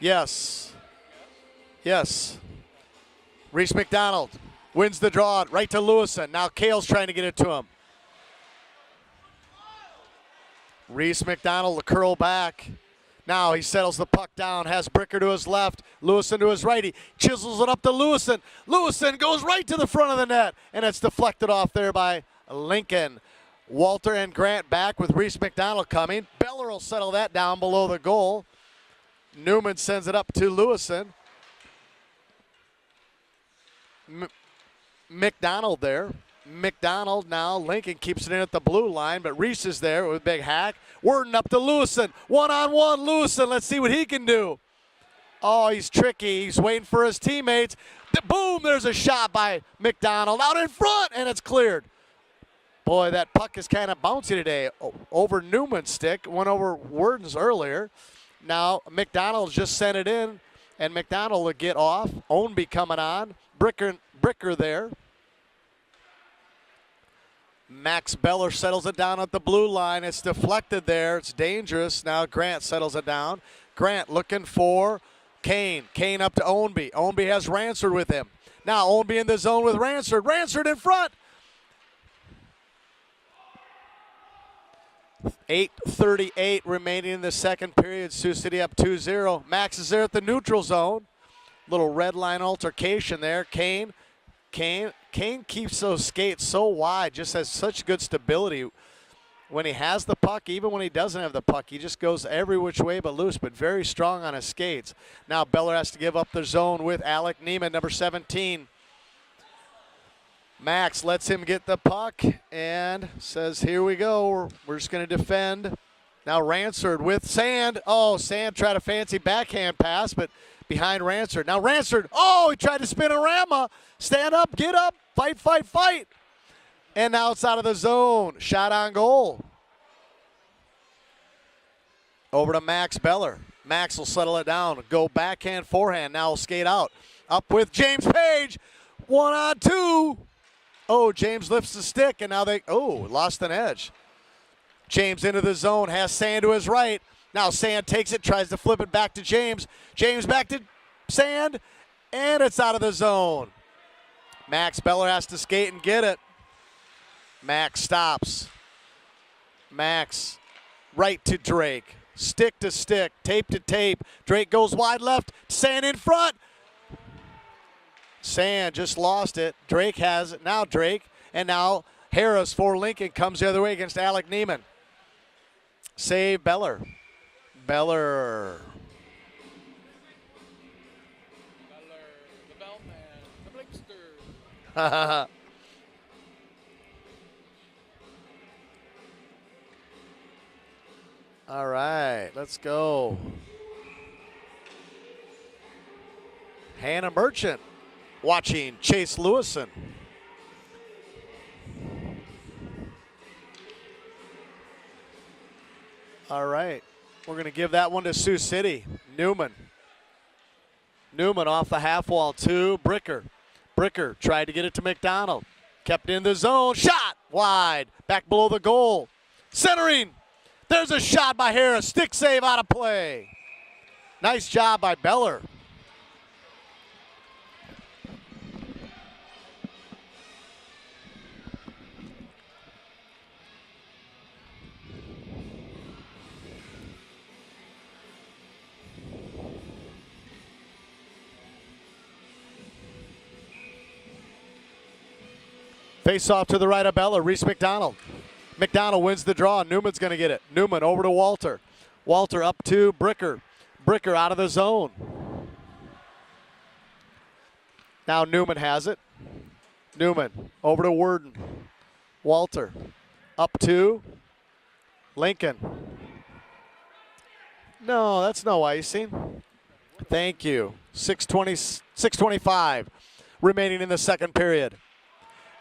Yes. Yes. Reese McDonald wins the draw right to Lewison. Now Kale's trying to get it to him. Reese McDonald, the curl back. Now he settles the puck down, has Bricker to his left, Lewison to his right. He chisels it up to Lewison. Lewison goes right to the front of the net, and it's deflected off there by Lincoln. Walter and Grant back with Reese McDonald coming. Beller will settle that down below the goal. Newman sends it up to Lewison. McDonald there. McDonald now. Lincoln keeps it in at the blue line, but Reese is there with a big hack. Worden up to Lewison. One-on-one, Lewison. Let's see what he can do. Oh, he's tricky. He's waiting for his teammates. Boom, there's a shot by McDonald out in front, and it's cleared. Boy, that puck is kind of bouncy today. Over Newman's stick. Went over Worden's earlier. Now McDonald just sent it in, and McDonald will get off. Ownby coming on. Bricker there. Max Beller settles it down at the blue line. It's deflected there. It's dangerous. Now Grant settles it down. Grant looking for Kane. Kane up to Ownby. Ownby has Ransford with him. Now Ownby in the zone with Ransford. Ransford in front. 8:38 remaining in the second period. Sioux City up 2-0. Max is there at the neutral zone. Little red line altercation there. Kane keeps those skates so wide, just has such good stability. When he has the puck, even when he doesn't have the puck, he just goes every which way but loose, but very strong on his skates. Now Beller has to give up the zone with Alec Neiman, number 17. Max lets him get the puck and says, here we go. We're just going to defend. Now Ransford with Sand. Oh, Sand tried a fancy backhand pass, but behind Ransford. Now Ransford, oh, he tried to spin a Rama. Stand up, get up, fight, fight, fight. And now it's out of the zone. Shot on goal. Over to Max Beller. Max will settle it down. Go backhand, forehand. Now he'll skate out. Up with James Page. 1-on-2. Oh, James lifts the stick, and now lost an edge. James into the zone, has Sand to his right. Now Sand takes it, tries to flip it back to James. James back to Sand, and it's out of the zone. Max Beller has to skate and get it. Max stops. Max right to Drake. Stick to stick, tape to tape. Drake goes wide left, Sand in front. Sand just lost it. Drake has it. Now Drake, and now Harris for Lincoln comes the other way against Alec Neiman. Save Beller. Beller. The belt man, the blinkster. All right, let's go. Hannah Merchant watching Chase Lewison. All right, we're going to give that one to Sioux City. Newman. Newman off the half wall to Bricker. Bricker tried to get it to McDonald. Kept in the zone. Shot wide. Back below the goal. Centering. There's a shot by Harris. Stick save out of play. Nice job by Beller. Face off to the right of Bella. Reese McDonald. McDonald wins the draw. Newman's going to get it. Newman over to Walter. Walter up to Bricker. Bricker out of the zone. Now Newman has it. Newman over to Worden. Walter up to Lincoln. No, that's no icing. Thank you. 6:25 remaining in the second period.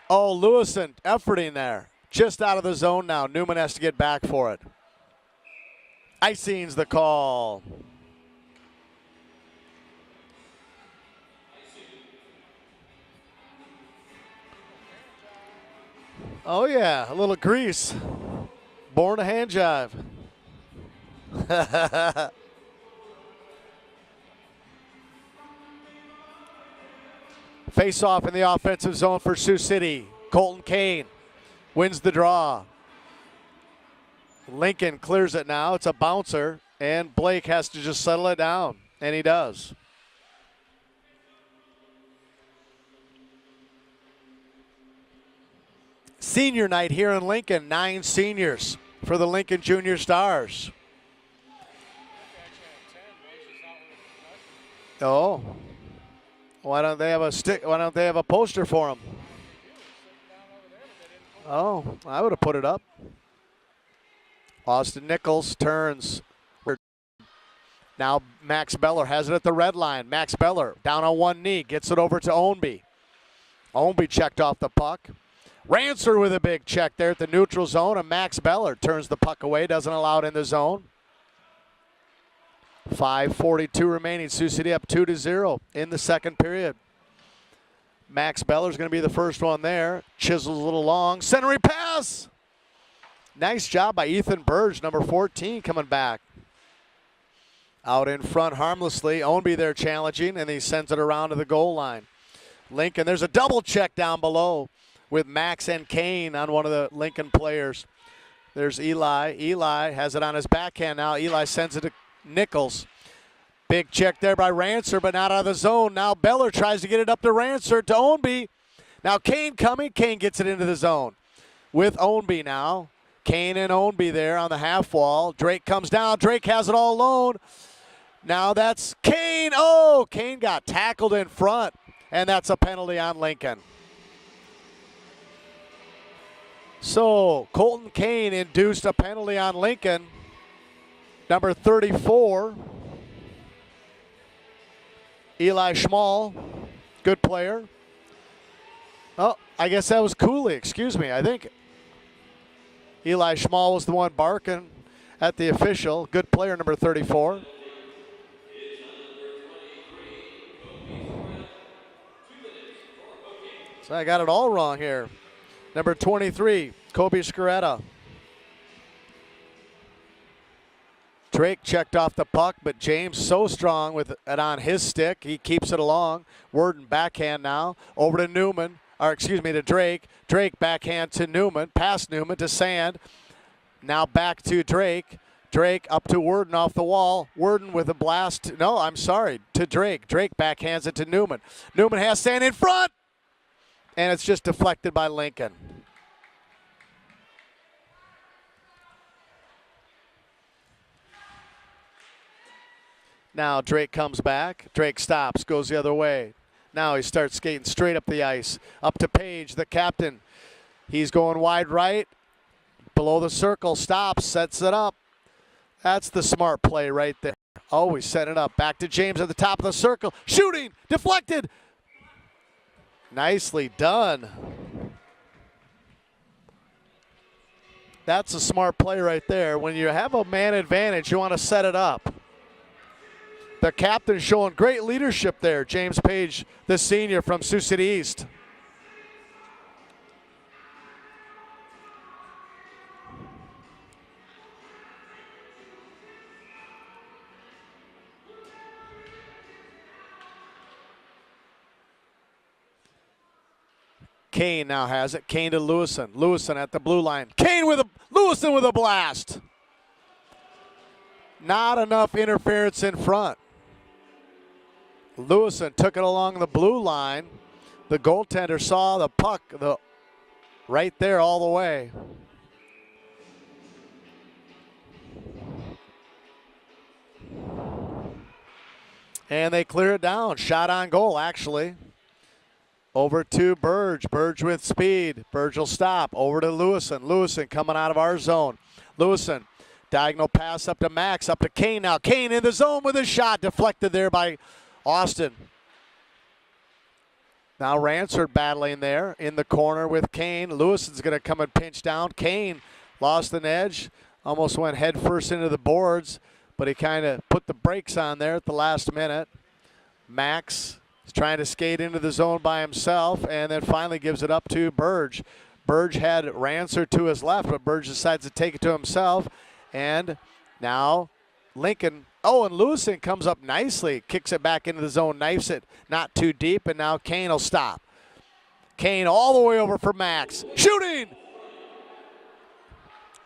Oh, Lewison efforting there. Just out of the zone now. Newman has to get back for it. Icing's the call. Oh, yeah, a little grease. Born a hand jive. Face off in the offensive zone for Sioux City. Colton Kane wins the draw. Lincoln clears it now. It's a bouncer, and Blake has to just settle it down, and he does. Senior night here in Lincoln. 9 seniors for the Lincoln Junior Stars. Oh. Why don't they have a stick? Why don't they have a poster for him? Oh, I would have put it up. Austin Nichols turns. Now Max Beller has it at the red line. Max Beller down on one knee, gets it over to Ownby. Ownby checked off the puck. Rancer with a big check there at the neutral zone, and Max Beller turns the puck away, doesn't allow it in the zone. 5:42 remaining. Sioux City up 2-0 in the second period. Max Beller's going to be the first one there. Chisels a little long. Centering pass. Nice job by Ethan Burge, number 14, coming back. Out in front harmlessly. Ownby there challenging, and he sends it around to the goal line. Lincoln, there's a double check down below with Max and Kane on one of the Lincoln players. There's Eli. Eli has it on his backhand now. Eli sends it to Nichols. Big check there by Rancer, but not out of the zone. Now Beller tries to get it up to Rancer, to Ownby. Now Kane coming. Kane gets it into the zone with Ownby now. Kane and Ownby there on the half wall. Drake comes down. Drake has it all alone. Now that's Kane. Oh, Kane got tackled in front, and that's a penalty on Lincoln. So Colton Kane induced a penalty on Lincoln. Number 34, Eli Schmall, good player. Oh, I guess that was Cooley, excuse me, I think. Eli Schmall was the one barking at the official. Good player, number 34. So I got it all wrong here. Number 23, Kobe Scaretta. Drake checked off the puck, but James so strong with it on his stick. He keeps it along. Worden backhand now. Over to Newman, or excuse me, to Drake. Drake backhand to Newman. Past Newman to Sand. Now back to Drake. Drake up to Worden off the wall. Worden with a blast. No, I'm sorry, to Drake. Drake backhands it to Newman. Newman has Sand in front. And it's just deflected by Lincoln. Now Drake comes back. Drake stops, goes the other way. Now he starts skating straight up the ice. Up to Page, the captain. He's going wide right. Below the circle, stops, sets it up. That's the smart play right there. Oh, he set it up. Back to James at the top of the circle. Shooting, deflected. Nicely done. That's a smart play right there. When you have a man advantage, you want to set it up. the captain showing great leadership there, James Page, the senior from Sioux City East. Kane now has it. Kane to Lewison. Lewison at the blue line. Lewison with a blast. Not enough interference in front. Lewison took it along the blue line. The goaltender saw the puck right there all the way. And they clear it down. Shot on goal, actually. Over to Burge. Burge with speed. Burge will stop. Over to Lewison. Lewison coming out of our zone. Lewison, diagonal pass up to Max. Up to Kane now. Kane in the zone with a shot. Deflected there by Austin. Now Ransford battling there in the corner with Kane. Lewison's going to come and pinch down. Kane lost an edge. Almost went head first into the boards, but he kind of put the brakes on there at the last minute. Max is trying to skate into the zone by himself, and then finally gives it up to Burge. Burge had Ransford to his left, but Burge decides to take it to himself. And now Lincoln, and Lewison comes up nicely, kicks it back into the zone, knifes it not too deep, and now Kane will stop. Kane all the way over for Max. Shooting!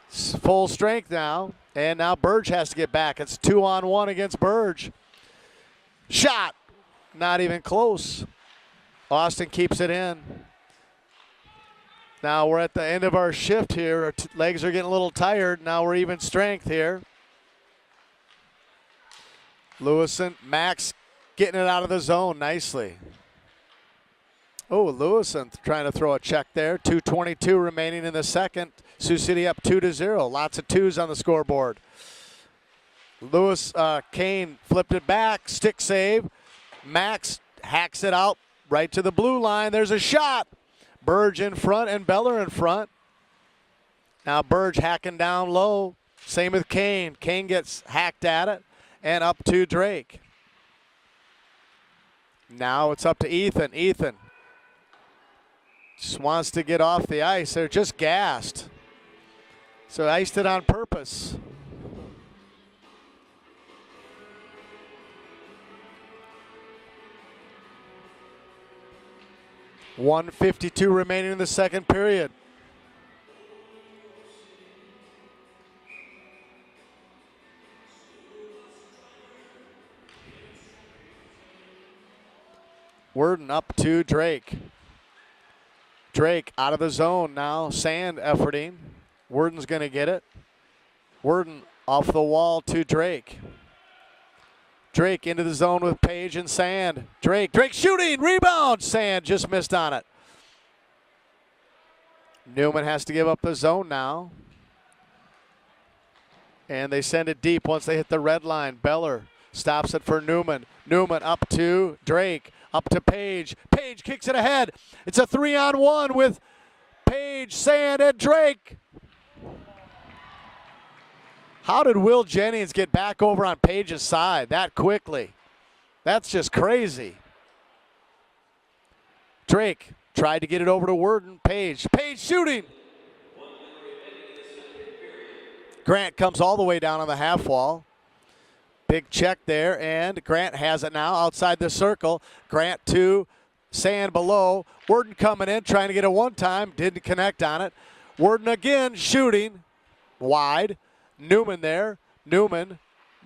Full strength now, and now Burge has to get back. It's 2-on-1 against Burge. Shot! Not even close. Austin keeps it in. Now we're at the end of our shift here. Our legs are getting a little tired. Now we're even strength here. Lewison, Max getting it out of the zone nicely. Oh, Lewison trying to throw a check there. 2:22 remaining in the second. Sioux City up 2-0. Lots of twos on the scoreboard. Kane flipped it back. Stick save. Max hacks it out right to the blue line. There's a shot. Burge in front and Beller in front. Now Burge hacking down low. Same with Kane. Kane gets hacked at it and up to Drake. Now it's up to Ethan. Ethan just wants to get off the ice. They're just gassed. So iced it on purpose. .152 remaining in the second period. Worden up to Drake. Drake out of the zone now. Sand efforting. Worden's going to get it. Worden off the wall to Drake. Drake into the zone with Page and Sand. Drake shooting, rebound. Sand just missed on it. Newman has to give up the zone now. And they send it deep once they hit the red line. Beller stops it for Newman. Newman up to Drake, up to Page. Page kicks it ahead. It's a 3-on-1 with Page, Sand, and Drake. How did Will Jennings get back over on Page's side that quickly? That's just crazy. Drake tried to get it over to Worden. Page shooting. Grant comes all the way down on the half wall. Big check there, and Grant has it now outside the circle. Grant to Sand below. Worden coming in, trying to get it one time. Didn't connect on it. Worden again shooting. Wide. Newman there. Newman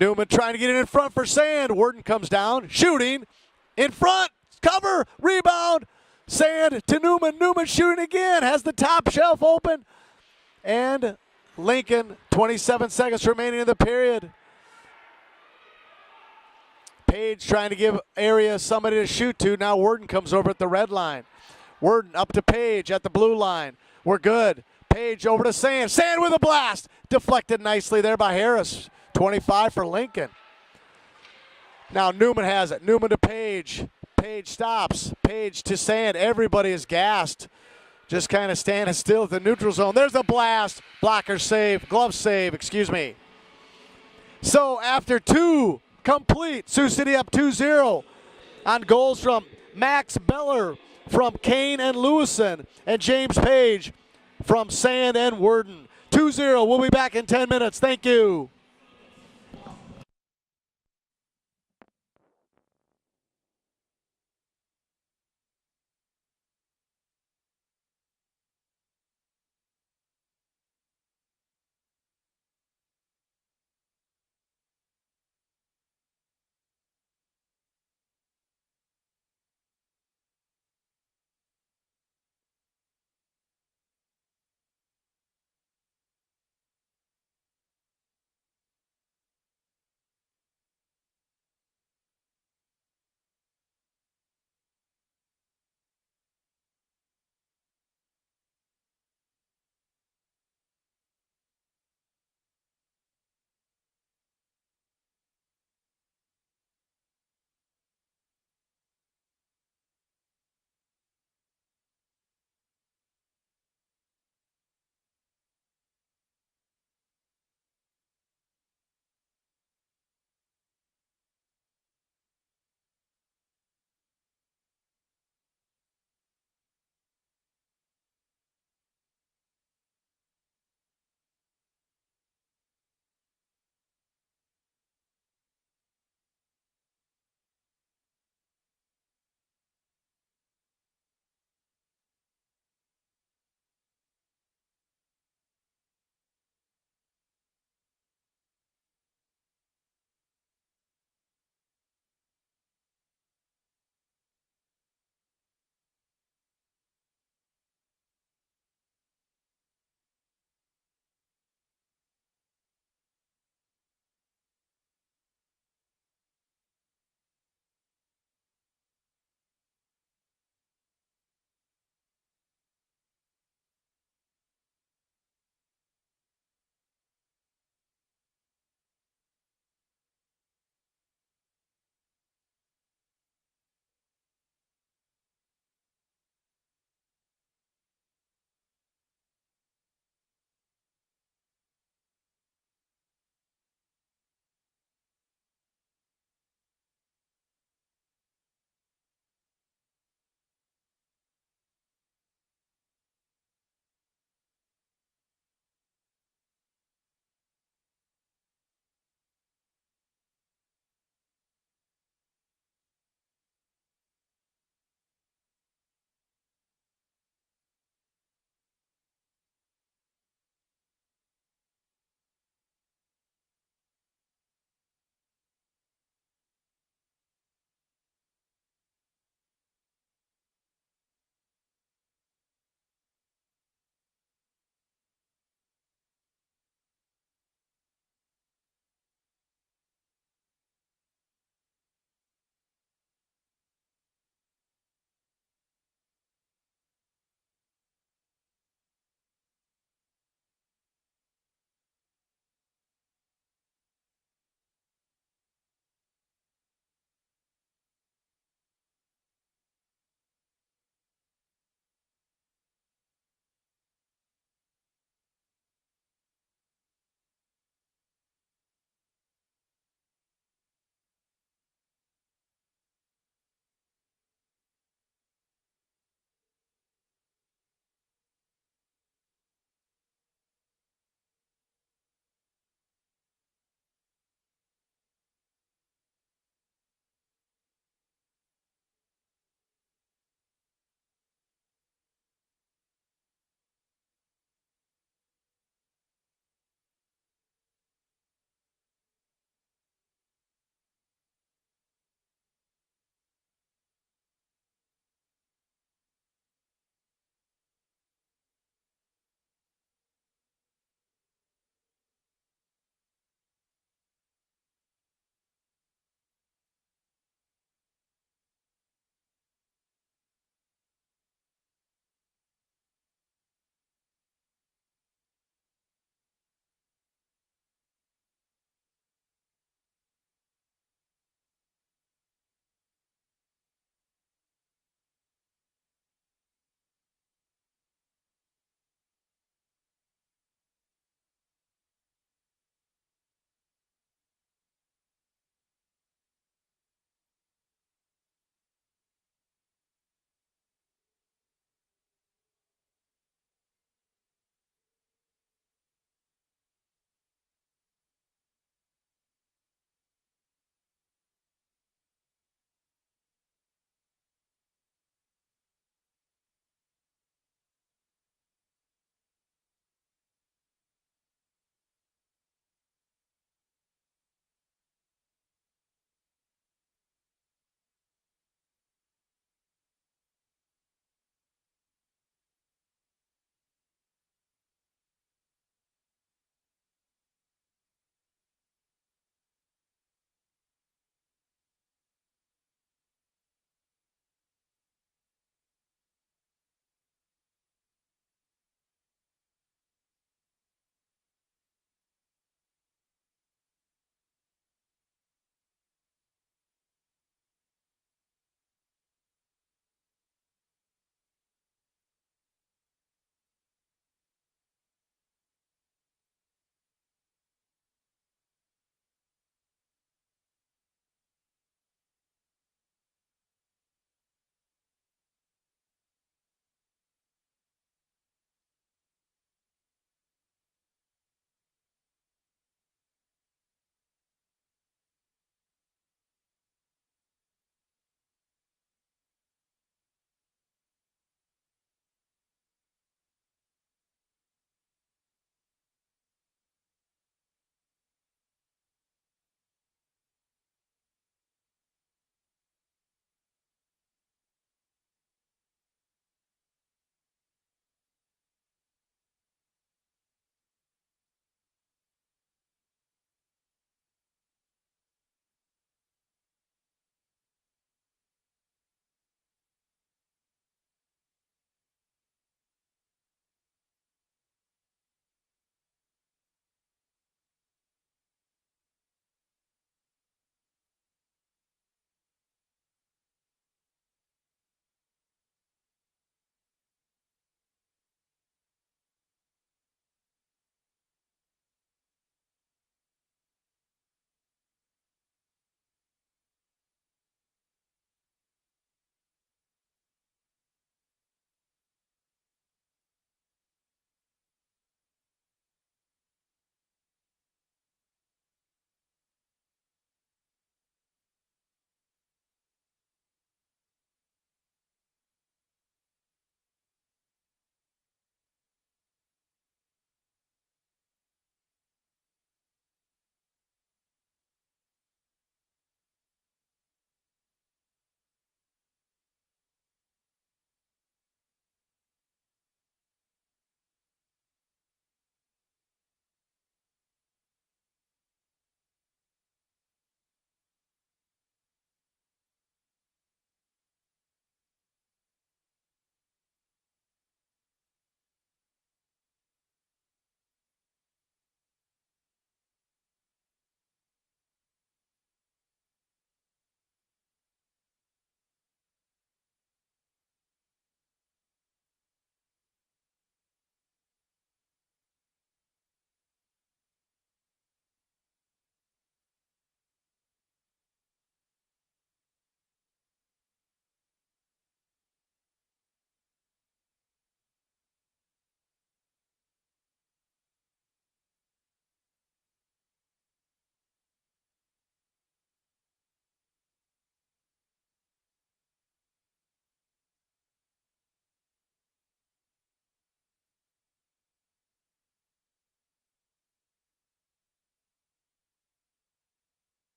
trying to get it in front for Sand. Worden comes down, shooting. In front. Cover. Rebound. Sand to Newman. Newman shooting again. Has the top shelf open. And Lincoln, 27 seconds remaining in the period. Page trying to give area somebody to shoot to. Now Worden comes over at the red line. Worden up to Page at the blue line. We're good. Page over to Sand. Sand with a blast. Deflected nicely there by Harris. 25 for Lincoln. Now Newman has it. Newman to Page. Page stops. Page to Sand. Everybody is gassed. Just kind of standing still at the neutral zone. There's a blast. Blocker save. Glove save, excuse me. So after two complete. Sioux City up 2-0 on goals from Max Beller from Kane and Lewison and James Page from Sand and Worden. 2-0. We'll be back in 10 minutes. Thank you.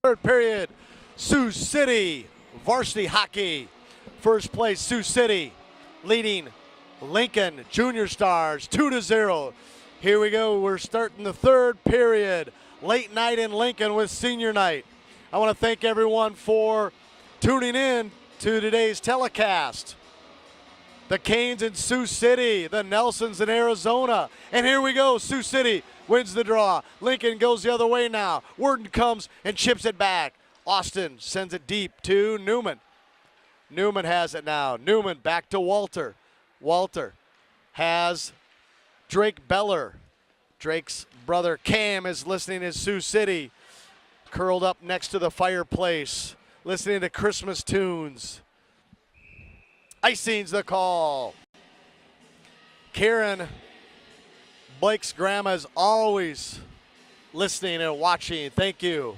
Third period, Sioux City varsity hockey. First place, Sioux City leading Lincoln Junior Stars 2-0. Here we go. We're starting the third period. Late night in Lincoln with senior night. I want to thank everyone for tuning in to today's telecast. The Canes in Sioux City, the Nelsons in Arizona. And here we go. Sioux City wins the draw. Lincoln goes the other way now. Worden comes and chips it back. Austin sends it deep to Newman. Newman has it now. Newman back to Walter. Walter has Drake Beller. Drake's brother Cam is listening in Sioux City, curled up next to the fireplace, listening to Christmas tunes. Icing's the call. Karen, Blake's grandma, is always listening and watching. Thank you.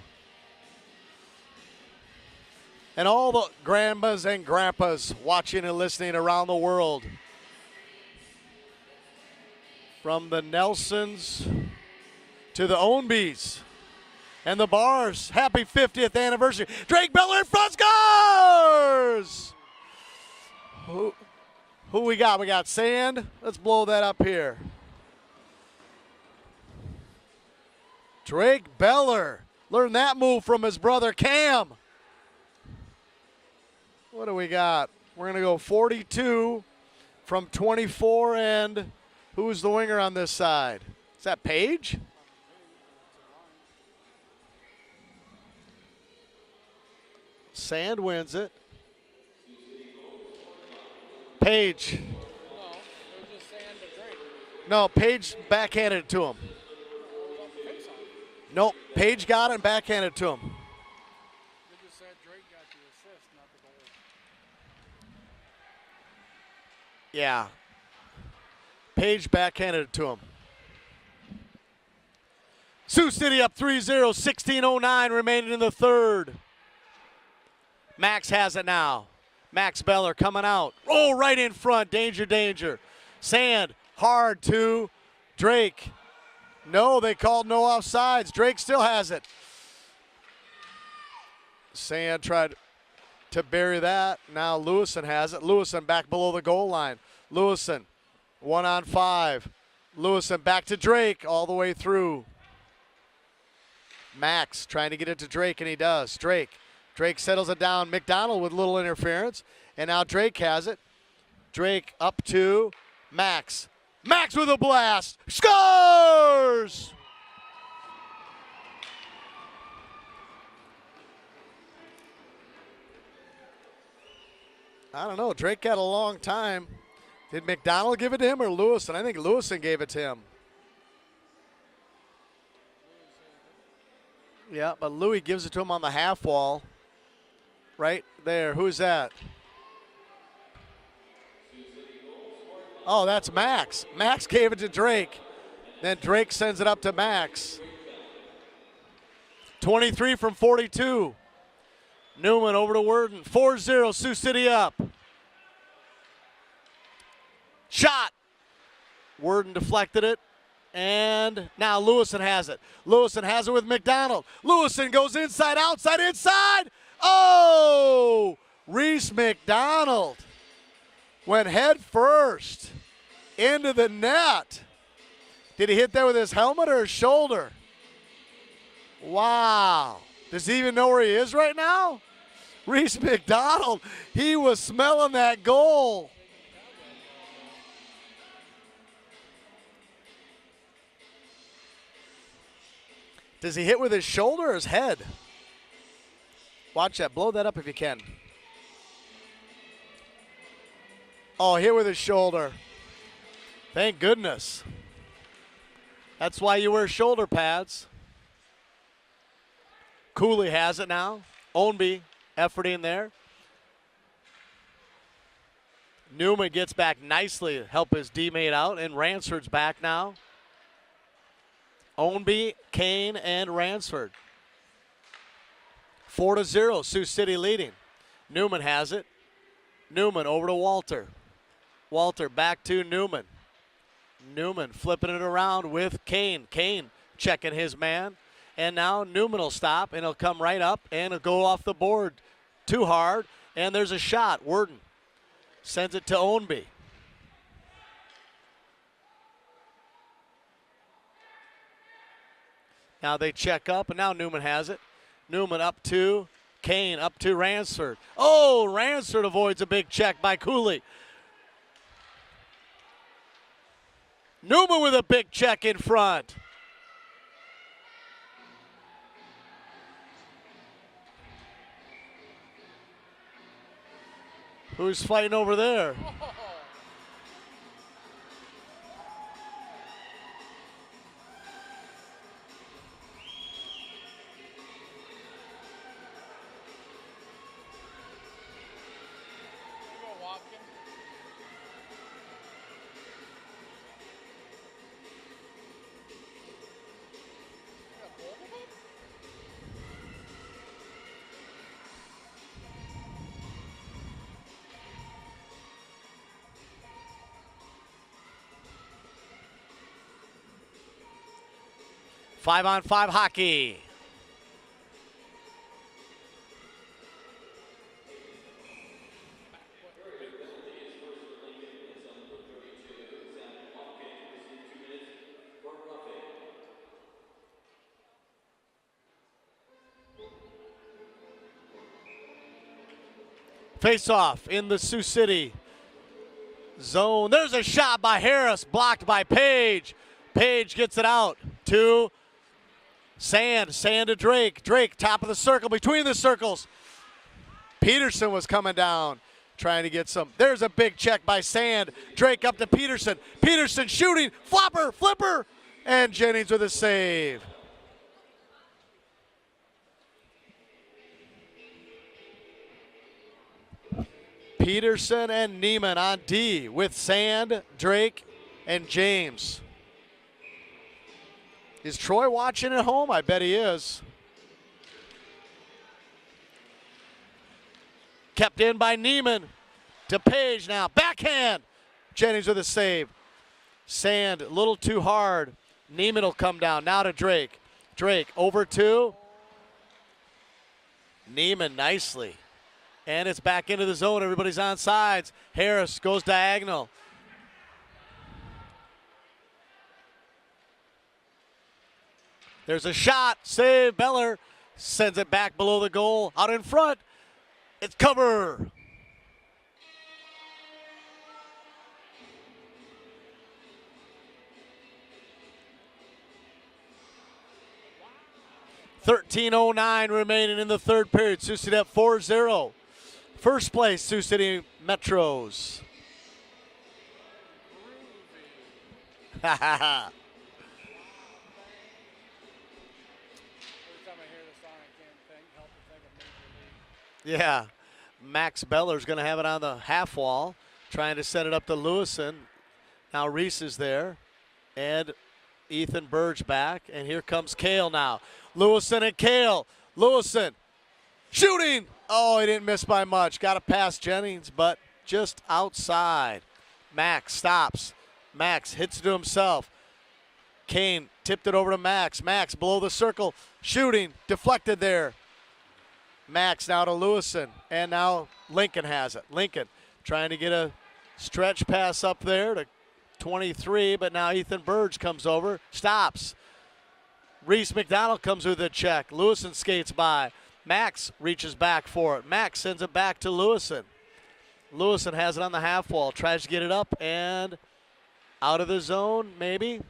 And all the grandmas and grandpas watching and listening around the world. From the Nelsons to the Ownbys and the Bars. Happy 50th anniversary. Drake Beller in front, scores! Who we got? We got Sand. Let's blow that up here. Drake Beller. Learned that move from his brother Cam. What do we got? We're going to go 42 from 24, and who's the winger on this side? Is that Page? Sand wins it. Page. No, it was just Sand to Drake. No, Page backhanded it to him. Nope, Page got it and backhanded it to him. They just said Drake got the assist, not the goal. Yeah. Page backhanded it to him. Sioux City up 3-0, 16:09 remaining in the third. Max has it now. Max Beller coming out. Oh, right in front. Danger, danger. Sand hard to Drake. No, they called no offsides. Drake still has it. Sand tried to bury that. Now Lewison has it. Lewison back below the goal line. Lewison, 1-on-5. Lewison back to Drake all the way through. Max trying to get it to Drake, and he does. Drake settles it down. McDonald with little interference, and now Drake has it. Drake up to Max. Max with a blast. Scores! I don't know. Drake had a long time. Did McDonald give it to him or Lewison? I think Lewison gave it to him. Yeah, but Louis gives it to him on the half wall. Right there. Who's that? Oh, that's Max. Max gave it to Drake. Then Drake sends it up to Max. 23 from 42. Newman over to Worden. 4-0, Sioux City up. Shot. Worden deflected it. And now Lewison has it. Lewison has it with McDonald. Lewison goes inside, outside, inside. Oh! Reese McDonald went head first into the net. Did he hit that with his helmet or his shoulder? Wow. Does he even know where he is right now? Reese McDonald, he was smelling that goal. Does he hit with his shoulder or his head? Watch that. Blow that up if you can. Oh, hit with his shoulder. Thank goodness. That's why you wear shoulder pads. Cooley has it now. Ownby efforting there. Newman gets back nicely to help his D-mate out, and Ransford's back now. Ownby, Kane, and Ransford. 4-0, Sioux City leading. Newman has it. Newman over to Walter. Walter back to Newman. Newman flipping it around with Kane. Kane checking his man. And now Newman will stop, and he'll come right up, and he'll go off the board too hard. And there's a shot. Worden sends it to Ownby. Now they check up, and now Newman has it. Newman up to Kane, up to Ransford. Oh, Ransford avoids a big check by Cooley. Newman with a big check in front. Who's fighting over there? Five-on-five hockey. Face-off in the Sioux City zone. There's a shot by Harris, blocked by Page. Page gets it out to Sand to Drake. Drake, top of the circle, between the circles. Peterson was coming down, trying to get some. There's a big check by Sand. Drake up to Peterson. Peterson shooting, flipper, and Jennings with a save. Peterson and Neiman on D with Sand, Drake, and James. Is Troy watching at home? I bet he is. Kept in by Neiman to Page now. Backhand. Jennings with a save. Sand a little too hard. Neiman will come down. Now to Drake. Drake over to Neiman nicely. And it's back into the zone. Everybody's on sides. Harris goes diagonal. There's a shot. Save. Beller sends it back below the goal. Out in front. It's cover. .13:09 remaining in the third period. Sioux City up 4-0. First place, Sioux City Metros. Every time I hear the song, I can't help but think of Major League. Yeah. Max Beller's going to have it on the half wall, trying to set it up to Lewison. Now Reese is there, and Ethan Burge back, and here comes Kale now. Lewison and Kale. Lewison shooting. Oh, he didn't miss by much. Got to pass Jennings, but just outside. Max stops. Max hits it to himself. Kane tipped it over to Max. Max below the circle. Shooting. Deflected there. Max now to Lewison. And now Lincoln has it. Lincoln trying to get a stretch pass up there to 23, but now Ethan Burge comes over. Stops. Reese McDonald comes with a check. Lewison skates by. Max reaches back for it. Max sends it back to Lewison. Lewison has it on the half wall. Tries to get it up and out of the zone, maybe.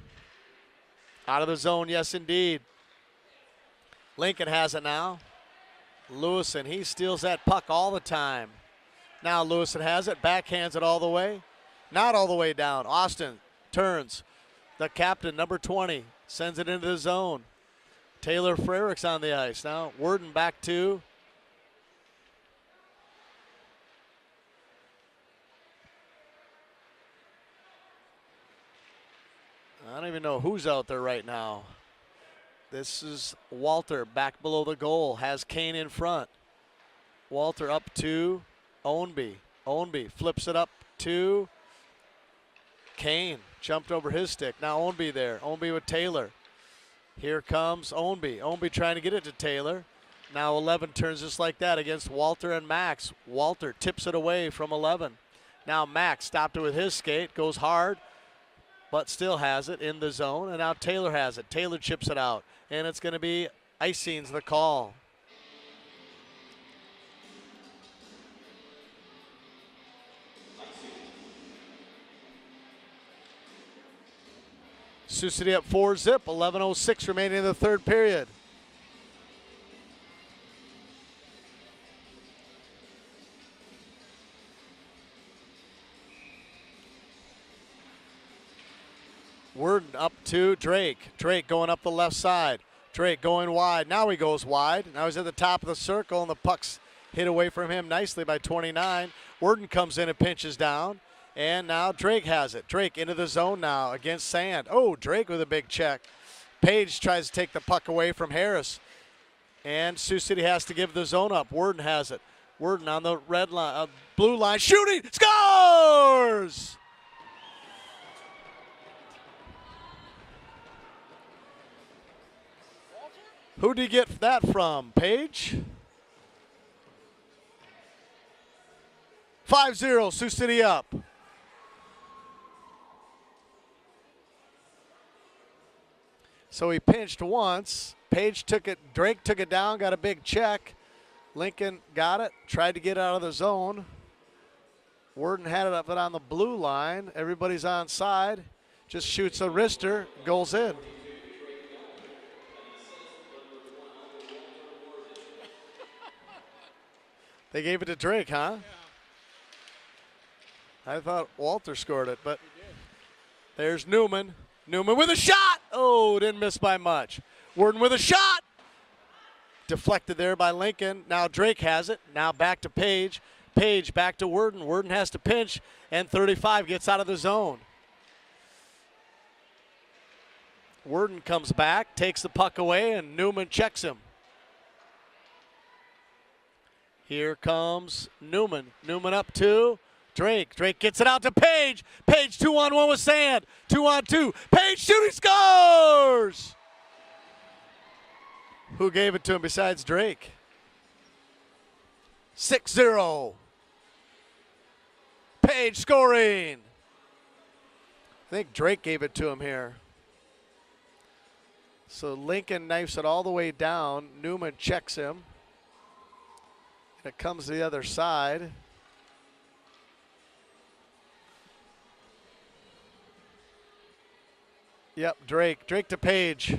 Out of the zone, yes, indeed. Lincoln has it now. Lewison, he steals that puck all the time. Now Lewison has it. Backhands it all the way. Not all the way down. Austin turns. The captain, number 20, sends it into the zone. Taylor Frericks on the ice. Now Worden back to I don't even know who's out there right now. This is Walter back below the goal. Has Kane in front. Walter up to Ownby. Ownby flips it up to Kane. Jumped over his stick. Now Ownby there. Ownby with Taylor. Here comes Ownby. Ownby trying to get it to Taylor. Now 11 turns just like that against Walter and Max. Walter tips it away from 11. Now Max stopped it with his skate, goes hard, but still has it in the zone. And now Taylor has it. Taylor chips it out. And it's going to be icing's the call. Sioux City up 4-zip, 11:06 remaining in the third period. Worden up to Drake. Drake going up the left side. Drake going wide. Now he goes wide. Now he's at the top of the circle, and the puck's hit away from him nicely by 29. Worden comes in and pinches down. And now Drake has it. Drake into the zone now against Sand. Oh, Drake with a big check. Page tries to take the puck away from Harris. And Sioux City has to give the zone up. Worden has it. Worden on the red line, blue line, shooting, scores! Who did he get that from? Page? 5-0, Sioux City up. So he pinched once. Page took it, Drake took it down, got a big check. Lincoln got it, tried to get out of the zone. Worden had it up on the blue line. Everybody's on side. Just shoots a wrister, goes in. They gave it to Drake, huh? Yeah. I thought Walter scored it, but there's Newman. Newman with a shot. Oh, didn't miss by much. Worden with a shot. Deflected there by Lincoln. Now Drake has it. Now back to Page. Page back to Worden. Worden has to pinch, and 35 gets out of the zone. Worden comes back, takes the puck away, and Newman checks him. Here comes Newman. Newman up to Drake. Drake gets it out to Page. Page 2-on-1 with Sand. 2-on-2. Page shooting, scores! Who gave it to him besides Drake? 6-0. Page scoring. I think Drake gave it to him here. So Lincoln knifes it all the way down. Newman checks him. It comes to the other side. Yep, Drake. Drake to Page.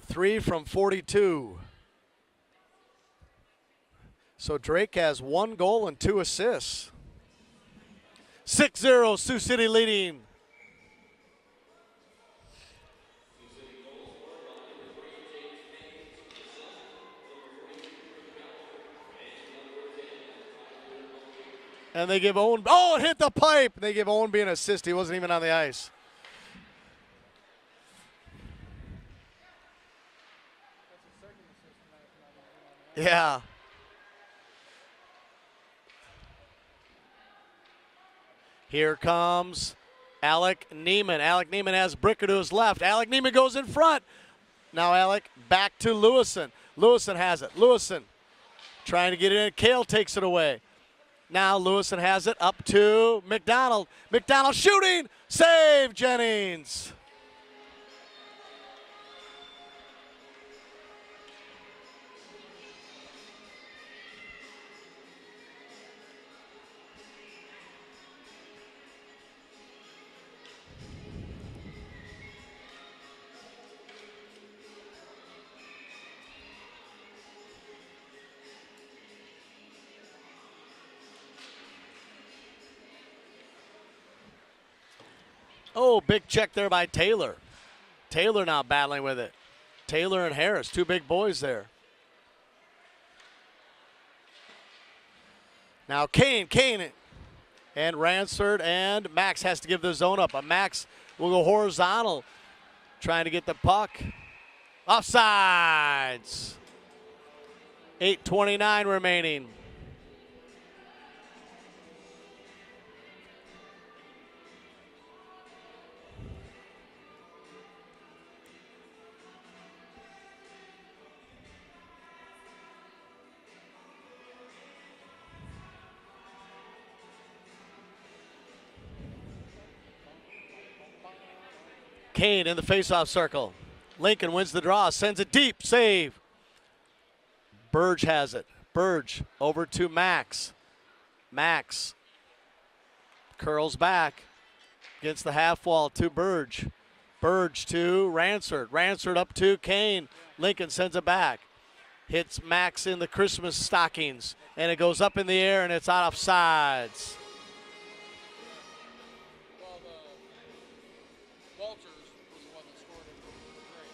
Three from 42. So Drake has 1 goal and 2 assists. 6-0, Sioux City leading. And they give Owen, oh, it hit the pipe. They give Owenby an assist. He wasn't even on the ice. Yeah. Here comes Alec Neiman. Alec Neiman has Bricker to his left. Alec Neiman goes in front. Now Alec back to Lewison. Lewison has it. Lewison trying to get it in. Kale takes it away. Now Lewison has it up to McDonald. McDonald shooting. Save Jennings. Oh, big check there by Taylor. Taylor now battling with it. Taylor and Harris, 2 big boys there. Now Kane, and Ransford, and Max has to give the zone up. Max will go horizontal, trying to get the puck. Offsides. 8:29 remaining. Kane in the faceoff circle. Lincoln wins the draw, sends it deep, save. Burge has it. Burge over to Max. Max curls back against the half wall to Burge. Burge to Ransford. Ransford up to Kane. Lincoln sends it back. Hits Max in the Christmas stockings, and it goes up in the air, and it's out of sides. Well, the Walters was the one that scored it. Great.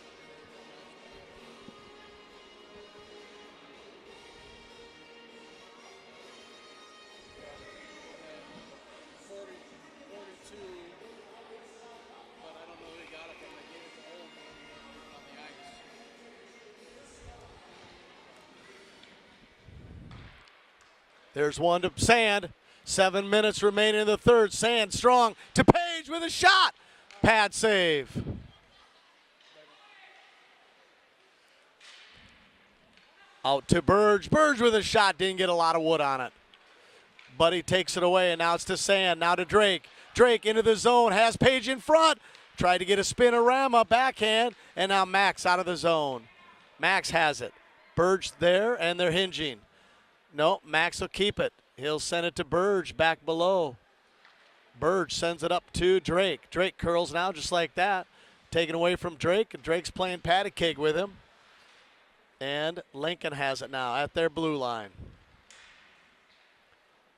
And 42, but I don't know who he got it from. They gave it to Old on the ice. There's one to Sand. 7 minutes remaining in the third. Sand strong to Page with a shot. Pad save. Out to Burge. Burge with a shot. Didn't get a lot of wood on it. But he takes it away, and now it's to Sand. Now to Drake. Drake into the zone. Has Page in front. Tried to get a spinorama backhand, and now Max out of the zone. Max has it. Burge there, and they're hinging. No, Max will keep it. He'll send it to Burge back below. Burge sends it up to Drake. Drake curls now just like that. Taken away from Drake, and Drake's playing patty cake with him. And Lincoln has it now at their blue line.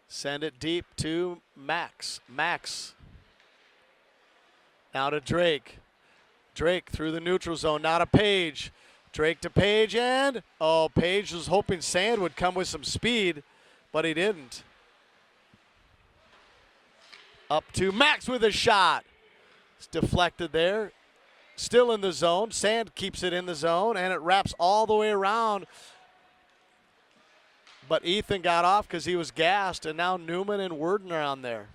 Send it deep to Max. Max. Now to Drake. Drake through the neutral zone. Now to Page. Drake to Page, and Page was hoping Sand would come with some speed, but he didn't. Up to Max with a shot. It's deflected there. Still in the zone. Sand keeps it in the zone, and it wraps all the way around. But Ethan got off because he was gassed, and now Newman and Worden are on there.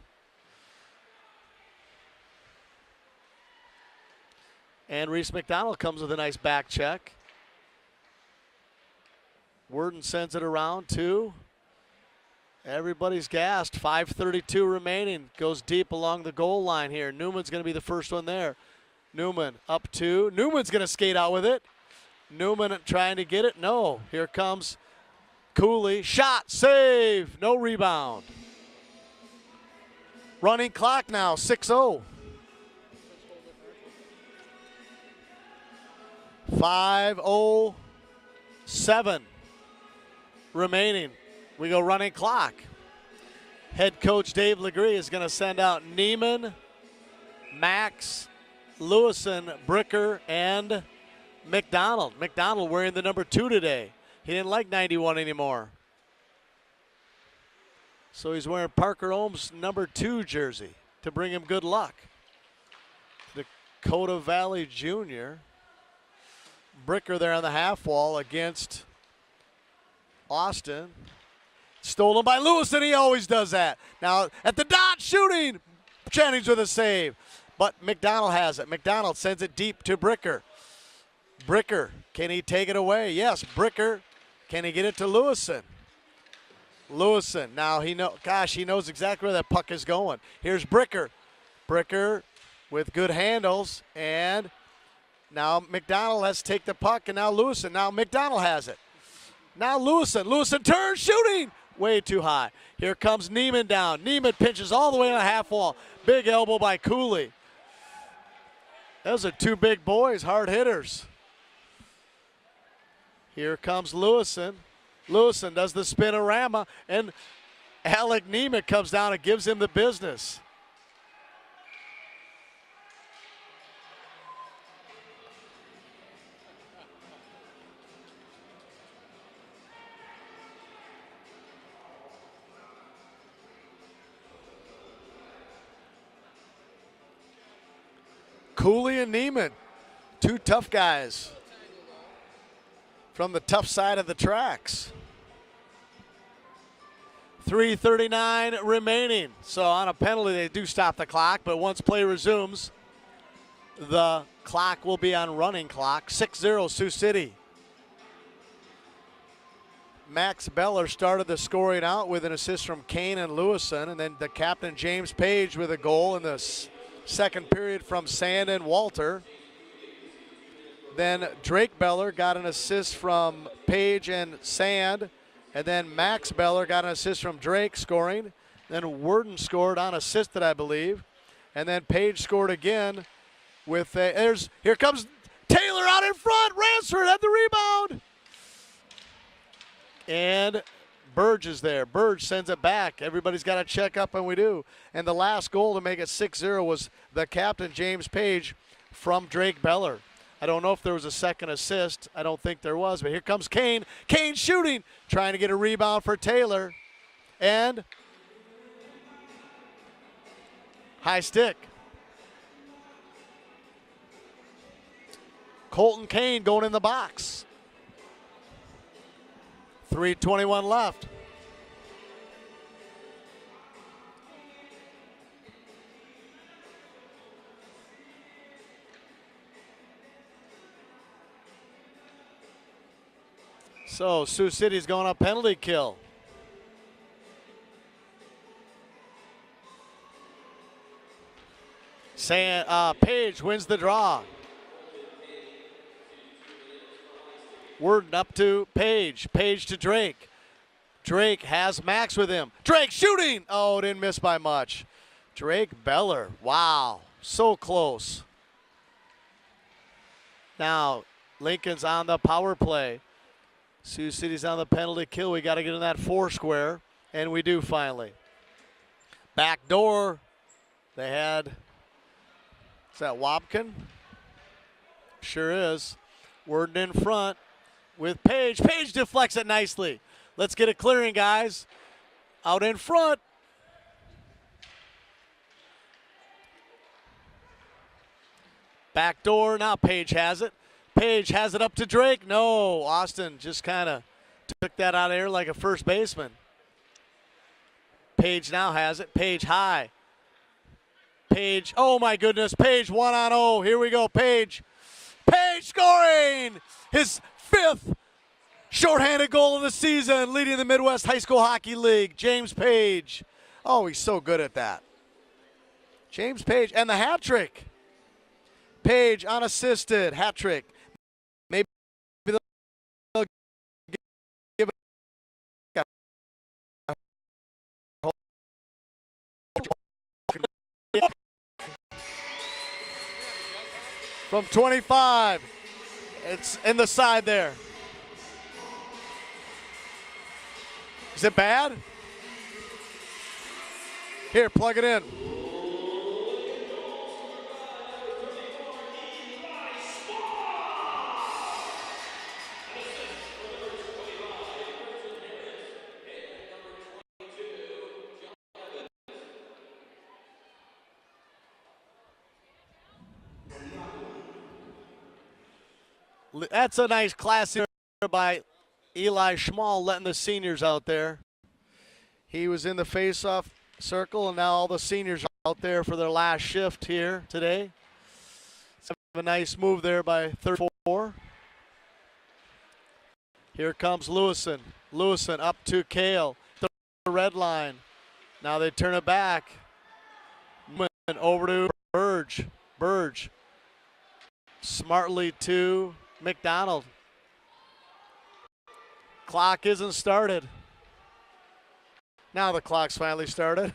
And Reese McDonald comes with a nice back check. Worden sends it around to. Everybody's gassed. 5:32 remaining. Goes deep along the goal line here. Newman's going to be the first one there. Newman up to. Newman's going to skate out with it. Newman trying to get it. No. Here comes Cooley. Shot. Save. No rebound. Running clock now. 6-0. 5:07 remaining. We go running clock. Head coach Dave Legree is going to send out Neiman, Max, Lewison, Bricker, and McDonald. McDonald wearing the number 2 today. He didn't like 91 anymore. So he's wearing Parker Ohm's number 2 jersey to bring him good luck. Dakota Valley Jr. Bricker there on the half wall against Austin. Stolen by Lewis, and he always does that. Now at the dot, shooting. Jennings with a save. But McDonald has it. McDonald sends it deep to Bricker. Bricker, can he take it away? Yes, Bricker. Can he get it to Lewison? Lewison, now he knows exactly where that puck is going. Here's Bricker. Bricker with good handles, and now McDonald has to take the puck, and now Lewison. Now McDonald has it. Now Lewison. Lewison turns, shooting. Way too high. Here comes Neiman down. Neiman pinches all the way on the half wall. Big elbow by Cooley. Those are two big boys, hard hitters. Here comes Lewison. Lewison does the spinorama, and Alec Neiman comes down and gives him the business. Cooley and Neiman, two tough guys. from the tough side of the tracks. 3:39 remaining. So on a penalty, they do stop the clock, but once play resumes, the clock will be on running clock. 6-0 Sioux City. Max Beller started the scoring out with an assist from Kane and Lewison, and then the captain James Page with a goal in the second period from Sand and Walter. Then Drake Beller got an assist from Page and Sand, and then Max Beller got an assist from Drake scoring. Then Worden scored unassisted, I believe, and then Page scored again with here comes Taylor out in front. Ransford had the rebound. And Burge is there. Burge sends it back. Everybody's got to check up, and we do. And the last goal to make it 6-0 was the captain, James Page, from Drake Beller. I don't know if there was a second assist. I don't think there was, but here comes Kane. Kane shooting, trying to get a rebound for Taylor. And high stick. Colton Kane going in the box. 3:21 left. So Sioux City's going on penalty kill. Page wins the draw. Worden up to Page. Page to Drake. Drake has Max with him. Drake shooting. Oh, didn't miss by much. Drake Beller. Wow. So close. Now, Lincoln's on the power play. Sioux City's on the penalty kill. We got to get in that four square, and we do finally. Back door. They had, is that Wobkin? Sure is. Worden in front with Page. Page deflects it nicely. Let's get it clearing, guys. Out in front. Back door. Now Page has it. Page has it up to Drake. No, Austin just kind of took that out of air like a first baseman. Page now has it. Page high. Page, oh my goodness. Page 1-on-0. Here we go, Page. Page scoring his fifth shorthanded goal of the season, leading the Midwest High School Hockey League. James Page. Oh, he's so good at that. James Page, and the hat trick. Page unassisted, hat trick. Maybe they'll give it from 25. It's in the side there. Is it bad? Here, plug it in. That's a nice class by Eli Schmall, letting the seniors out there. He was in the face-off circle, and now all the seniors are out there for their last shift here today. It's a nice move there by 34. Here comes Lewison. Lewison up to Kale. The red line. Now they turn it back. Over to Burge. Burge. Smartly to McDonald. Clock isn't started. Now the clock's finally started.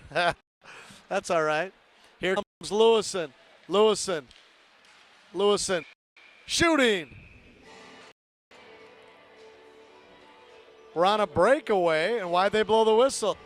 That's all right. Here comes Lewison. Lewison. Lewison. Shooting. We're on a breakaway, and why'd they blow the whistle?